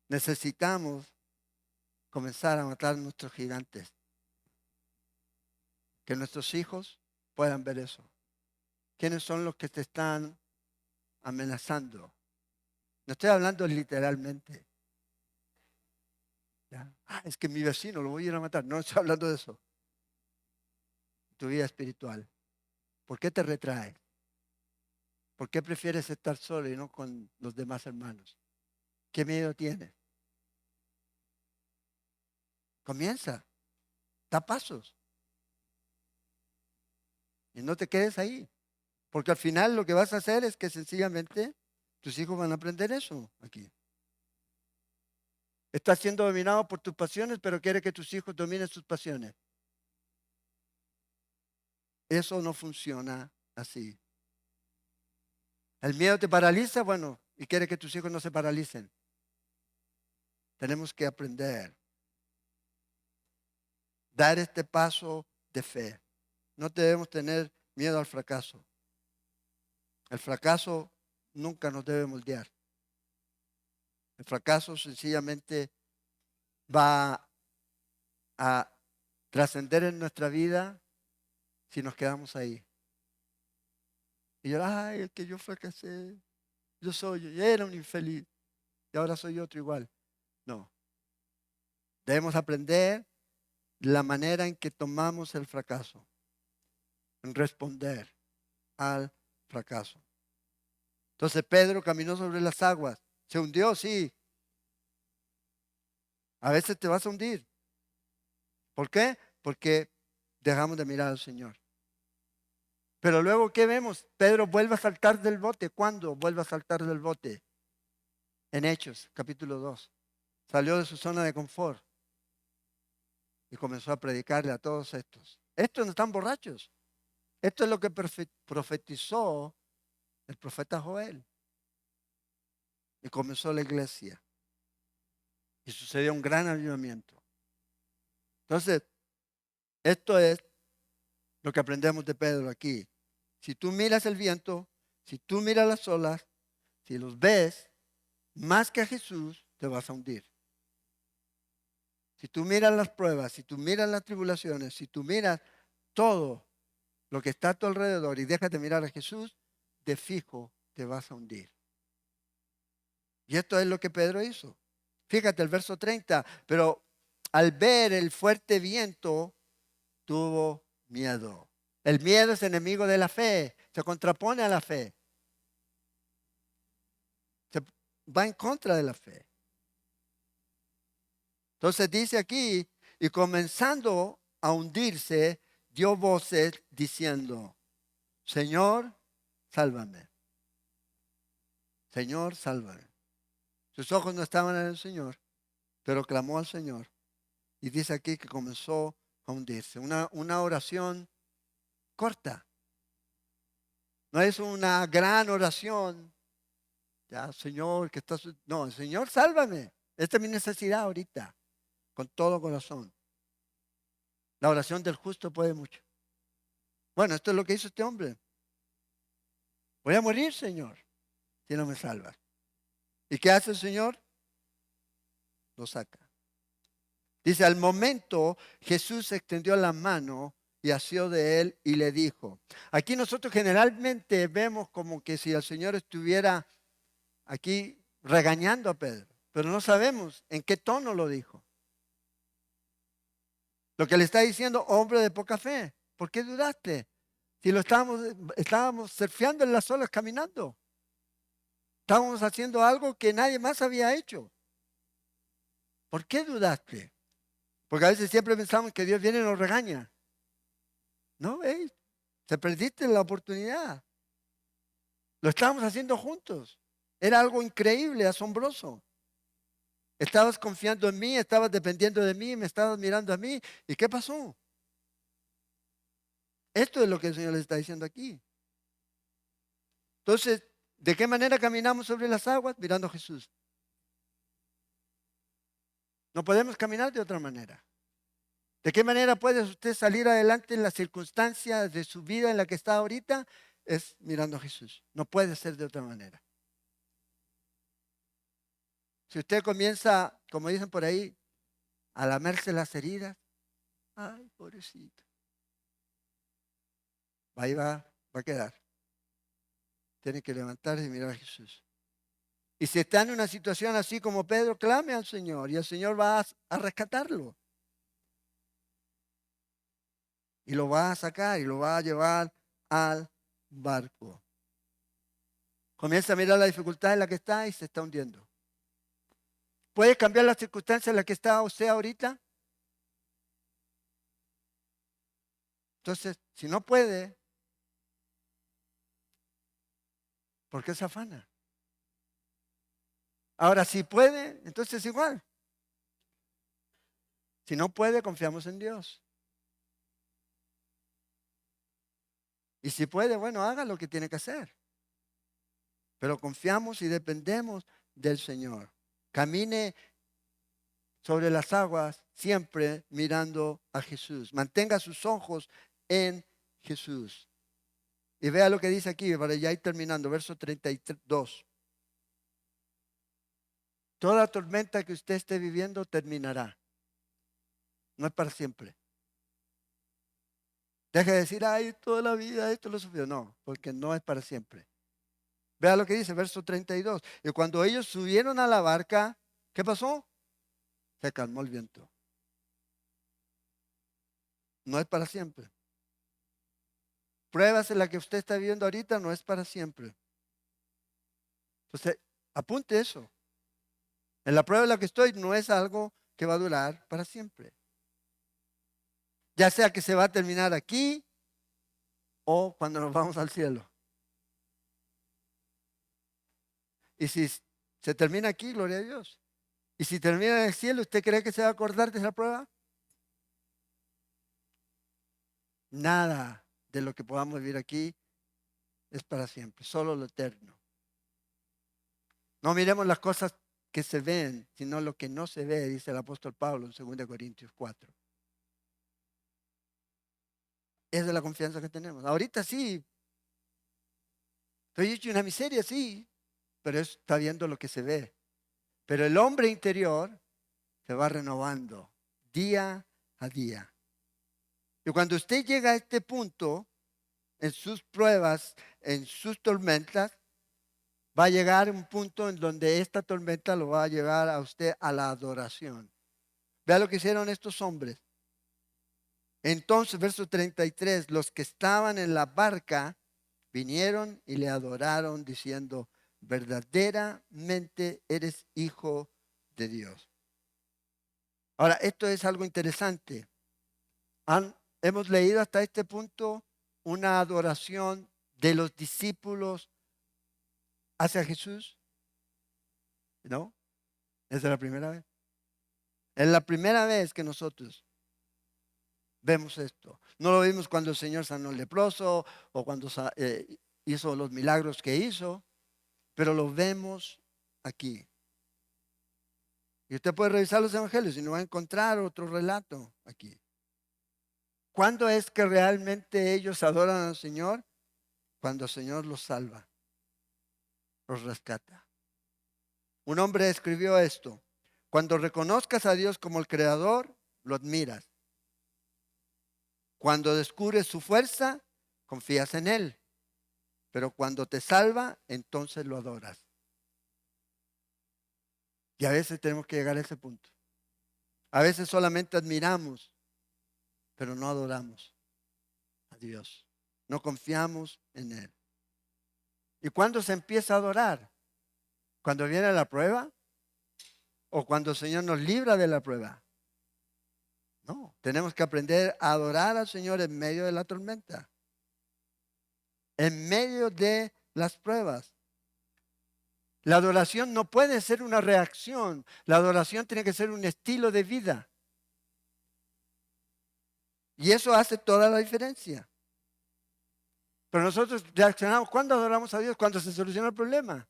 S1: Necesitamos comenzar a matar nuestros gigantes. Que nuestros hijos puedan ver eso. ¿Quiénes son los que te están amenazando? No estoy hablando literalmente. ¿Ya? Es que mi vecino lo voy a ir a matar. No estoy hablando de eso. Tu vida espiritual. ¿Por qué te retrae? ¿Por qué prefieres estar solo y no con los demás hermanos? ¿Qué miedo tienes? Comienza. Da pasos. Y no te quedes ahí. Porque al final lo que vas a hacer es que sencillamente tus hijos van a aprender eso aquí. Estás siendo dominado por tus pasiones, pero quieres que tus hijos dominen sus pasiones. Eso no funciona así. El miedo te paraliza, bueno, y quieres que tus hijos no se paralicen. Tenemos que aprender. Dar este paso de fe. No debemos tener miedo al fracaso. El fracaso nunca nos debe moldear. El fracaso sencillamente va a trascender en nuestra vida si nos quedamos ahí. Y yo, ay, es que yo fracasé. Yo era un infeliz y ahora soy otro igual. No. Debemos aprender la manera en que tomamos el fracaso, en responder al fracaso. Entonces Pedro caminó sobre las aguas. ¿Se hundió? Sí. A veces te vas a hundir. ¿Por qué? Porque dejamos de mirar al Señor. Pero luego, ¿qué vemos? Pedro vuelve a saltar del bote. ¿Cuándo vuelve a saltar del bote? En Hechos, capítulo 2. Salió de su zona de confort y comenzó a predicarle a todos estos. Estos no están borrachos. Esto es lo que profetizó el profeta Joel. Y comenzó la iglesia. Y sucedió un gran avivamiento. Entonces, esto es lo que aprendemos de Pedro aquí. Si tú miras el viento, si tú miras las olas, si los ves, más que a Jesús, te vas a hundir. Si tú miras las pruebas, si tú miras las tribulaciones, si tú miras todo lo que está a tu alrededor y dejas de mirar a Jesús, de fijo te vas a hundir. Y esto es lo que Pedro hizo. Fíjate el verso 30, pero al ver el fuerte viento, tuvo miedo. El miedo es enemigo de la fe, se contrapone a la fe. Se va en contra de la fe. Entonces dice aquí, y comenzando a hundirse, dio voces diciendo, Señor, sálvame. Señor, sálvame. Sus ojos no estaban en el Señor, pero clamó al Señor. Y dice aquí que comenzó a hundirse. Una oración corta. No es una gran oración. Ya, Señor, que estás... No, Señor, sálvame. Esta es mi necesidad ahorita, con todo corazón. La oración del justo puede mucho. Bueno, esto es lo que hizo este hombre. Voy a morir, Señor, si no me salvas. ¿Y qué hace el Señor? Lo saca. Dice, al momento Jesús extendió la mano y asió de él y le dijo. Aquí nosotros generalmente vemos como que si el Señor estuviera aquí regañando a Pedro, pero no sabemos en qué tono lo dijo. Lo que le está diciendo, hombre de poca fe, ¿por qué dudaste? Si estábamos surfeando en las olas caminando. Estábamos haciendo algo que nadie más había hecho. ¿Por qué dudaste? Porque a veces siempre pensamos que Dios viene y nos regaña. No, se perdiste la oportunidad. Lo estábamos haciendo juntos. Era algo increíble, asombroso. Estabas confiando en mí, estabas dependiendo de mí, me estabas mirando a mí. ¿Y qué pasó? Esto es lo que el Señor les está diciendo aquí. Entonces, ¿de qué manera caminamos sobre las aguas? Mirando a Jesús. No podemos caminar de otra manera. ¿De qué manera puede usted salir adelante en las circunstancias de su vida en la que está ahorita? Es mirando a Jesús. No puede ser de otra manera. Si usted comienza, como dicen por ahí, a lamerse las heridas, ay, pobrecito. Ahí va a quedar. Tiene que levantarse y mirar a Jesús. Y si está en una situación así como Pedro, clame al Señor y el Señor va a rescatarlo. Y lo va a sacar y lo va a llevar al barco. Comienza a mirar la dificultad en la que está y se está hundiendo. ¿Puede cambiar las circunstancias en las que está usted ahorita? Entonces, si no puede, ¿por qué se afana? Ahora, si puede, entonces es igual. Si no puede, confiamos en Dios. Y si puede, bueno, haga lo que tiene que hacer. Pero confiamos y dependemos del Señor. Camine sobre las aguas siempre mirando a Jesús. Mantenga sus ojos en Jesús. Y vea lo que dice aquí, para ya ir terminando, verso 32. Toda tormenta que usted esté viviendo terminará. No es para siempre. Deje de decir, ay, toda la vida esto lo sufrió. No, porque no es para siempre. Vea lo que dice, verso 32. Y cuando ellos subieron a la barca, ¿qué pasó? Se calmó el viento. No es para siempre. Pruebas en las que usted está viviendo ahorita no es para siempre. Entonces, apunte eso. En la prueba en la que estoy no es algo que va a durar para siempre. Ya sea que se va a terminar aquí o cuando nos vamos al cielo. Y si se termina aquí, gloria a Dios. Y si termina en el cielo, ¿usted cree que se va a acordar de esa prueba? Nada de lo que podamos vivir aquí es para siempre, solo lo eterno. No miremos las cosas que se ven, sino lo que no se ve, dice el apóstol Pablo en 2 Corintios 4. Esa es la confianza que tenemos. Ahorita sí, estoy hecho una miseria, sí, pero está viendo lo que se ve. Pero el hombre interior se va renovando día a día. Y cuando usted llega a este punto, en sus pruebas, en sus tormentas, va a llegar un punto en donde esta tormenta lo va a llevar a usted a la adoración. Vea lo que hicieron estos hombres. Entonces, verso 33, los que estaban en la barca vinieron y le adoraron diciendo, verdaderamente eres hijo de Dios. Ahora, esto es algo interesante. Hemos leído hasta este punto una adoración de los discípulos hacia Jesús. ¿No? Esa es la primera vez. Es la primera vez que nosotros vemos esto. No lo vimos cuando el Señor sanó al leproso o cuando hizo los milagros que hizo, pero lo vemos aquí. Y usted puede revisar los evangelios y no va a encontrar otro relato aquí. ¿Cuándo es que realmente ellos adoran al Señor? Cuando el Señor los salva, los rescata. Un hombre escribió esto: cuando reconozcas a Dios como el Creador, lo admiras. Cuando descubres su fuerza, confías en Él. Pero cuando te salva, entonces lo adoras. Y a veces tenemos que llegar a ese punto. A veces solamente admiramos, pero no adoramos a Dios. No confiamos en Él. ¿Y cuándo se empieza a adorar? ¿Cuando viene la prueba? ¿O cuando el Señor nos libra de la prueba? No, tenemos que aprender a adorar al Señor en medio de la tormenta, en medio de las pruebas. La adoración no puede ser una reacción, la adoración tiene que ser un estilo de vida. Y eso hace toda la diferencia. Pero nosotros reaccionamos cuando adoramos a Dios, cuando se soluciona el problema.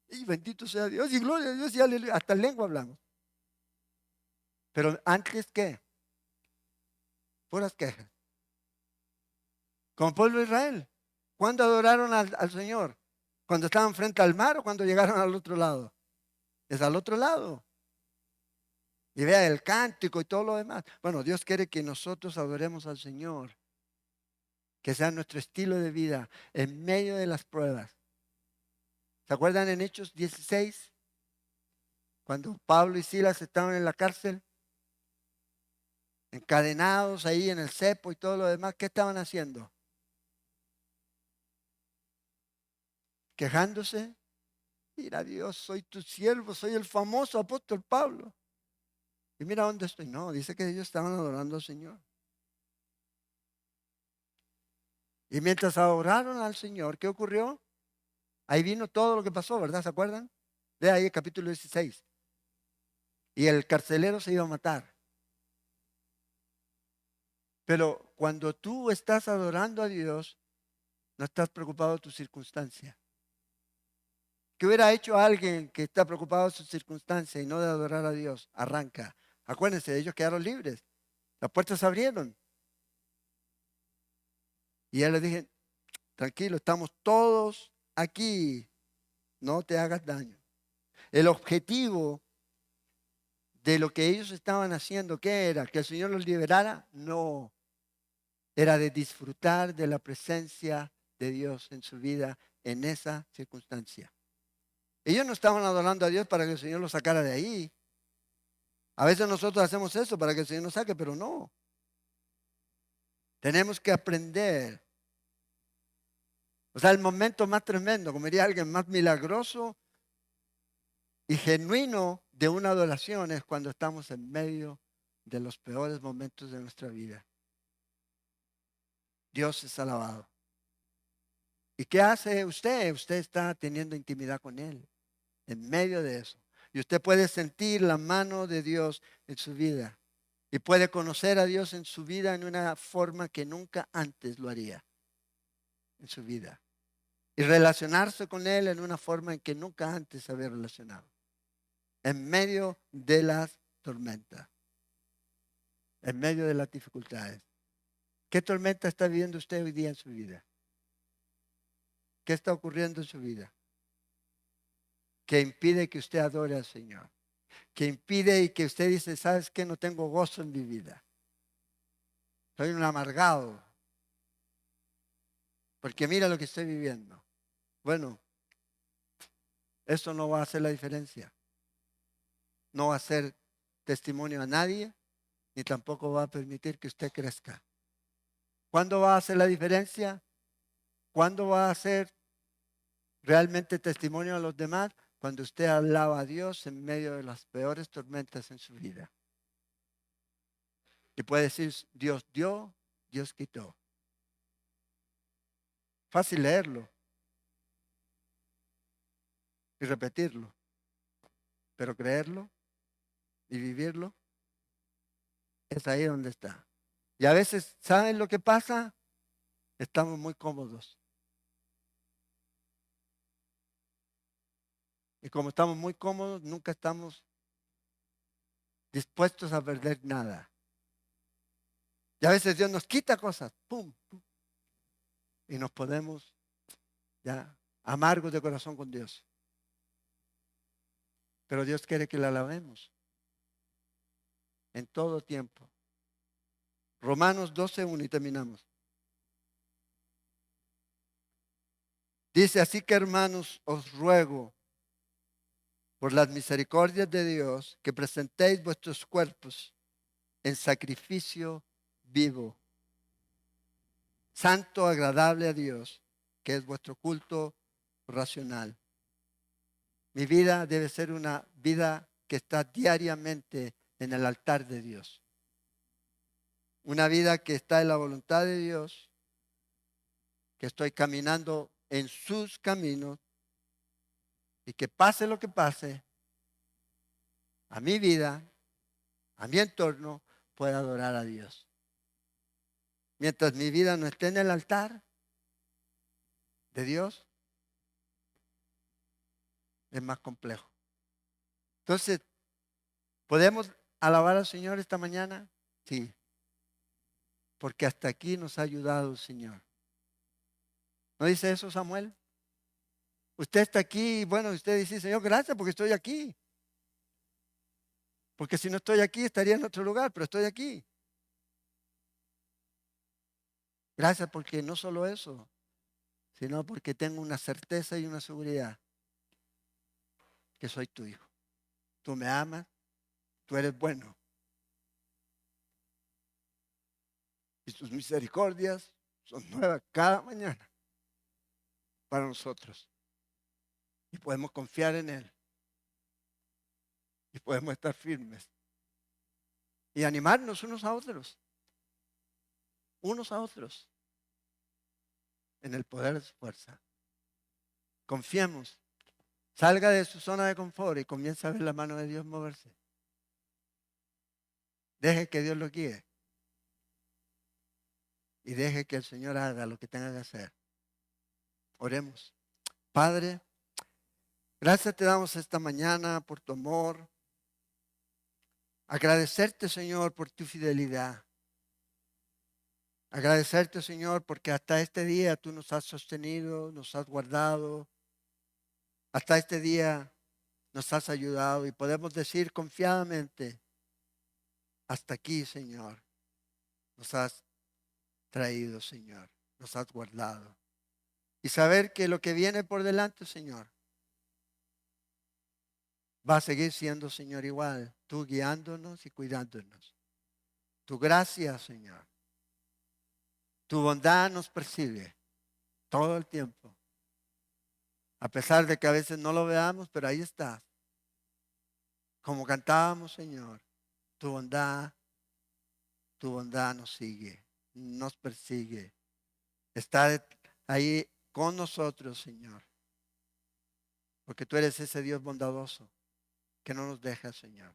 S1: Y bendito sea Dios, y gloria a Dios, y aleluya, hasta en lengua hablamos. Pero antes, ¿qué? Puras quejas. Como pueblo de Israel. ¿Cuándo adoraron al Señor? ¿Cuando estaban frente al mar o cuando llegaron al otro lado? Es al otro lado. Y vea el cántico y todo lo demás. Bueno, Dios quiere que nosotros adoremos al Señor. Que sea nuestro estilo de vida en medio de las pruebas. ¿Se acuerdan en Hechos 16? Cuando Pablo y Silas estaban en la cárcel, encadenados ahí en el cepo y todo lo demás, ¿qué estaban haciendo? Quejándose. Mira, Dios, soy tu siervo, soy el famoso apóstol Pablo. Y mira dónde estoy. No, dice que ellos estaban adorando al Señor. Y mientras adoraron al Señor, ¿qué ocurrió? Ahí vino todo lo que pasó, ¿verdad? ¿Se acuerdan? De ahí el capítulo 16. Y el carcelero se iba a matar. Pero cuando tú estás adorando a Dios, no estás preocupado de tu circunstancia. ¿Qué hubiera hecho alguien que está preocupado de su circunstancia y no de adorar a Dios? Arranca. Acuérdense, ellos quedaron libres. Las puertas se abrieron. Y él le dije, tranquilo, estamos todos aquí. No te hagas daño. El objetivo de lo que ellos estaban haciendo, ¿qué era? ¿Que el Señor los liberara? No. Era de disfrutar de la presencia de Dios en su vida en esa circunstancia. Ellos no estaban adorando a Dios para que el Señor los sacara de ahí. A veces nosotros hacemos eso para que el Señor nos saque, pero no. Tenemos que aprender. O sea, el momento más tremendo, como diría alguien, más milagroso y genuino de una adoración es cuando estamos en medio de los peores momentos de nuestra vida. Dios es alabado. ¿Y qué hace usted? Usted está teniendo intimidad con Él en medio de eso. Y usted puede sentir la mano de Dios en su vida. Y puede conocer a Dios en su vida en una forma que nunca antes lo haría en su vida. Y relacionarse con Él en una forma en que nunca antes se había relacionado. En medio de las tormentas. En medio de las dificultades. ¿Qué tormenta está viviendo usted hoy día en su vida? ¿Qué está ocurriendo en su vida? Que impide que usted adore al Señor. Que impide y que usted dice, ¿sabes qué? No tengo gozo en mi vida. Soy un amargado. Porque mira lo que estoy viviendo. Bueno, eso no va a hacer la diferencia. No va a hacer testimonio a nadie, ni tampoco va a permitir que usted crezca. ¿Cuándo va a hacer la diferencia? ¿Cuándo va a hacer realmente testimonio a los demás? Cuando usted alaba a Dios en medio de las peores tormentas en su vida. Y puede decir, Dios dio, Dios quitó. Fácil leerlo y repetirlo, pero creerlo y vivirlo es ahí donde está. Y a veces, ¿saben lo que pasa? Estamos muy cómodos. Y como estamos muy cómodos, nunca estamos dispuestos a perder nada. Y a veces Dios nos quita cosas, pum, pum, y nos ponemos ya amargos de corazón con Dios. Pero Dios quiere que la alabemos en todo tiempo. Romanos 12:1 y terminamos. Dice, así que hermanos, os ruego por las misericordias de Dios que presentéis vuestros cuerpos en sacrificio vivo, santo, agradable a Dios, que es vuestro culto racional. Mi vida debe ser una vida que está diariamente en el altar de Dios. Una vida que está en la voluntad de Dios, que estoy caminando en sus caminos y que pase lo que pase, a mi vida, a mi entorno, pueda adorar a Dios. Mientras mi vida no esté en el altar de Dios, es más complejo. Entonces, ¿podemos alabar al Señor esta mañana? Sí, porque hasta aquí nos ha ayudado el Señor. ¿No dice eso Samuel? Usted está aquí y bueno, usted dice, Señor, gracias porque estoy aquí. Porque si no estoy aquí estaría en otro lugar, pero estoy aquí. Gracias porque no solo eso, sino porque tengo una certeza y una seguridad que soy tu hijo. Tú me amas, tú eres bueno. Y tus misericordias son nuevas cada mañana para nosotros. Y podemos confiar en Él. Y podemos estar firmes. Y animarnos unos a otros. Unos a otros. en el poder de su fuerza. Confiemos. Salga de su zona de confort y comienza a ver la mano de Dios moverse. Deje que Dios lo guíe. Y deje que el Señor haga lo que tenga que hacer. Oremos. Padre, gracias te damos esta mañana por tu amor. Agradecerte, Señor, por tu fidelidad. Agradecerte, Señor, porque hasta este día tú nos has sostenido, nos has guardado. Hasta este día nos has ayudado y podemos decir confiadamente, hasta aquí, Señor, nos has traído, Señor, nos has guardado. Y saber que lo que viene por delante, Señor, va a seguir siendo, Señor, igual, tú guiándonos y cuidándonos. Tu gracia, Señor, tu bondad nos persigue todo el tiempo. A pesar de que a veces no lo veamos, pero ahí estás. Como cantábamos, Señor, tu bondad nos sigue, nos persigue. Está ahí con nosotros, Señor. Porque tú eres ese Dios bondadoso que no nos deja, Señor.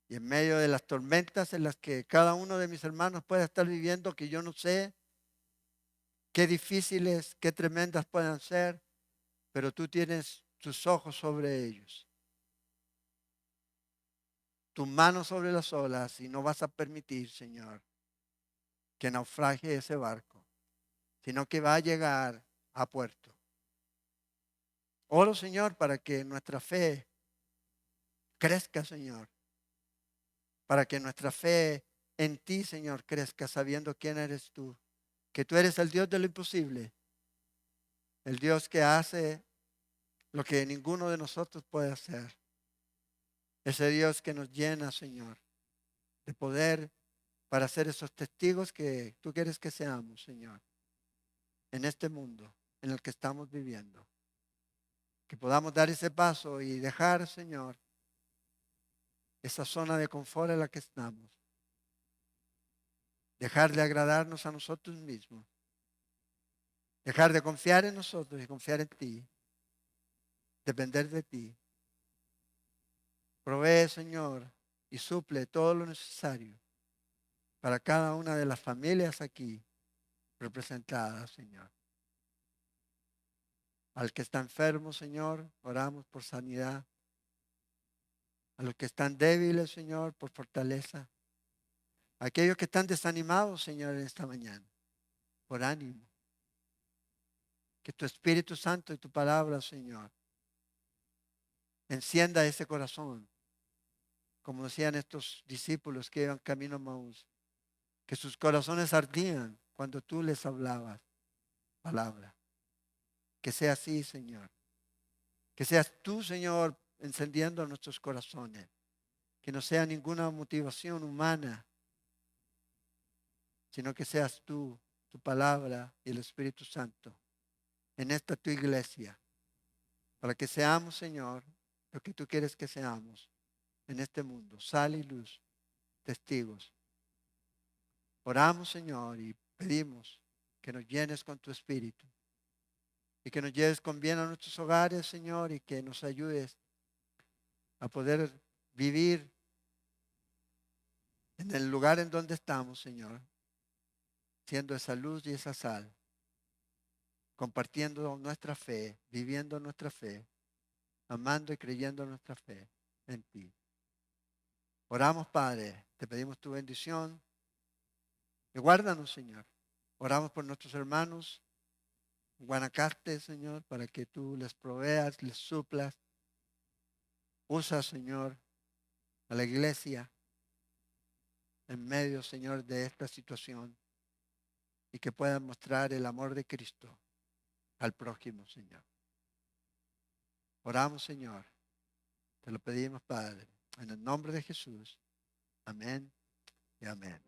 S1: Y en medio de las tormentas en las que cada uno de mis hermanos puede estar viviendo, que yo no sé qué difíciles, qué tremendas puedan ser, pero tú tienes tus ojos sobre ellos, tu mano sobre las olas y no vas a permitir, Señor, que naufragie ese barco, sino que va a llegar a puerto. Oro, Señor, para que nuestra fe crezca, Señor, para que nuestra fe en ti, Señor, crezca sabiendo quién eres tú, que tú eres el Dios de lo imposible, el Dios que hace lo que ninguno de nosotros puede hacer. Ese Dios que nos llena, Señor, de poder para ser esos testigos que tú quieres que seamos, Señor, en este mundo en el que estamos viviendo. Que podamos dar ese paso y dejar, Señor, esa zona de confort en la que estamos. Dejar de agradarnos a nosotros mismos. Dejar de confiar en nosotros y confiar en ti. Depender de ti. Provee, Señor, y suple todo lo necesario para cada una de las familias aquí representadas, Señor. Al que está enfermo, Señor, oramos por sanidad. A los que están débiles, Señor, por fortaleza. A aquellos que están desanimados, Señor, en esta mañana, por ánimo. Que tu Espíritu Santo y tu palabra, Señor, encienda ese corazón. Como decían estos discípulos que iban camino a Maús, que sus corazones ardían cuando tú les hablabas palabra. Que sea así, Señor. Que seas tú, Señor, encendiendo nuestros corazones. Que no sea ninguna motivación humana, sino que seas tú, tu palabra y el Espíritu Santo en esta tu iglesia. Para que seamos, Señor, lo que tú quieres que seamos en este mundo. Sal y luz, testigos. Oramos, Señor, y pedimos que nos llenes con tu Espíritu y que nos lleves con bien a nuestros hogares, Señor, y que nos ayudes a poder vivir en el lugar en donde estamos, Señor, siendo esa luz y esa sal, compartiendo nuestra fe, viviendo nuestra fe, amando y creyendo nuestra fe en ti. Oramos, Padre, te pedimos tu bendición y guárdanos, Señor. Oramos por nuestros hermanos en Guanacaste, Señor, para que tú les proveas, les suplas. Usa, Señor, a la iglesia en medio, Señor, de esta situación y que puedan mostrar el amor de Cristo al prójimo, Señor. Oramos, Señor. Te lo pedimos, Padre, en el nombre de Jesús. Amén y amén.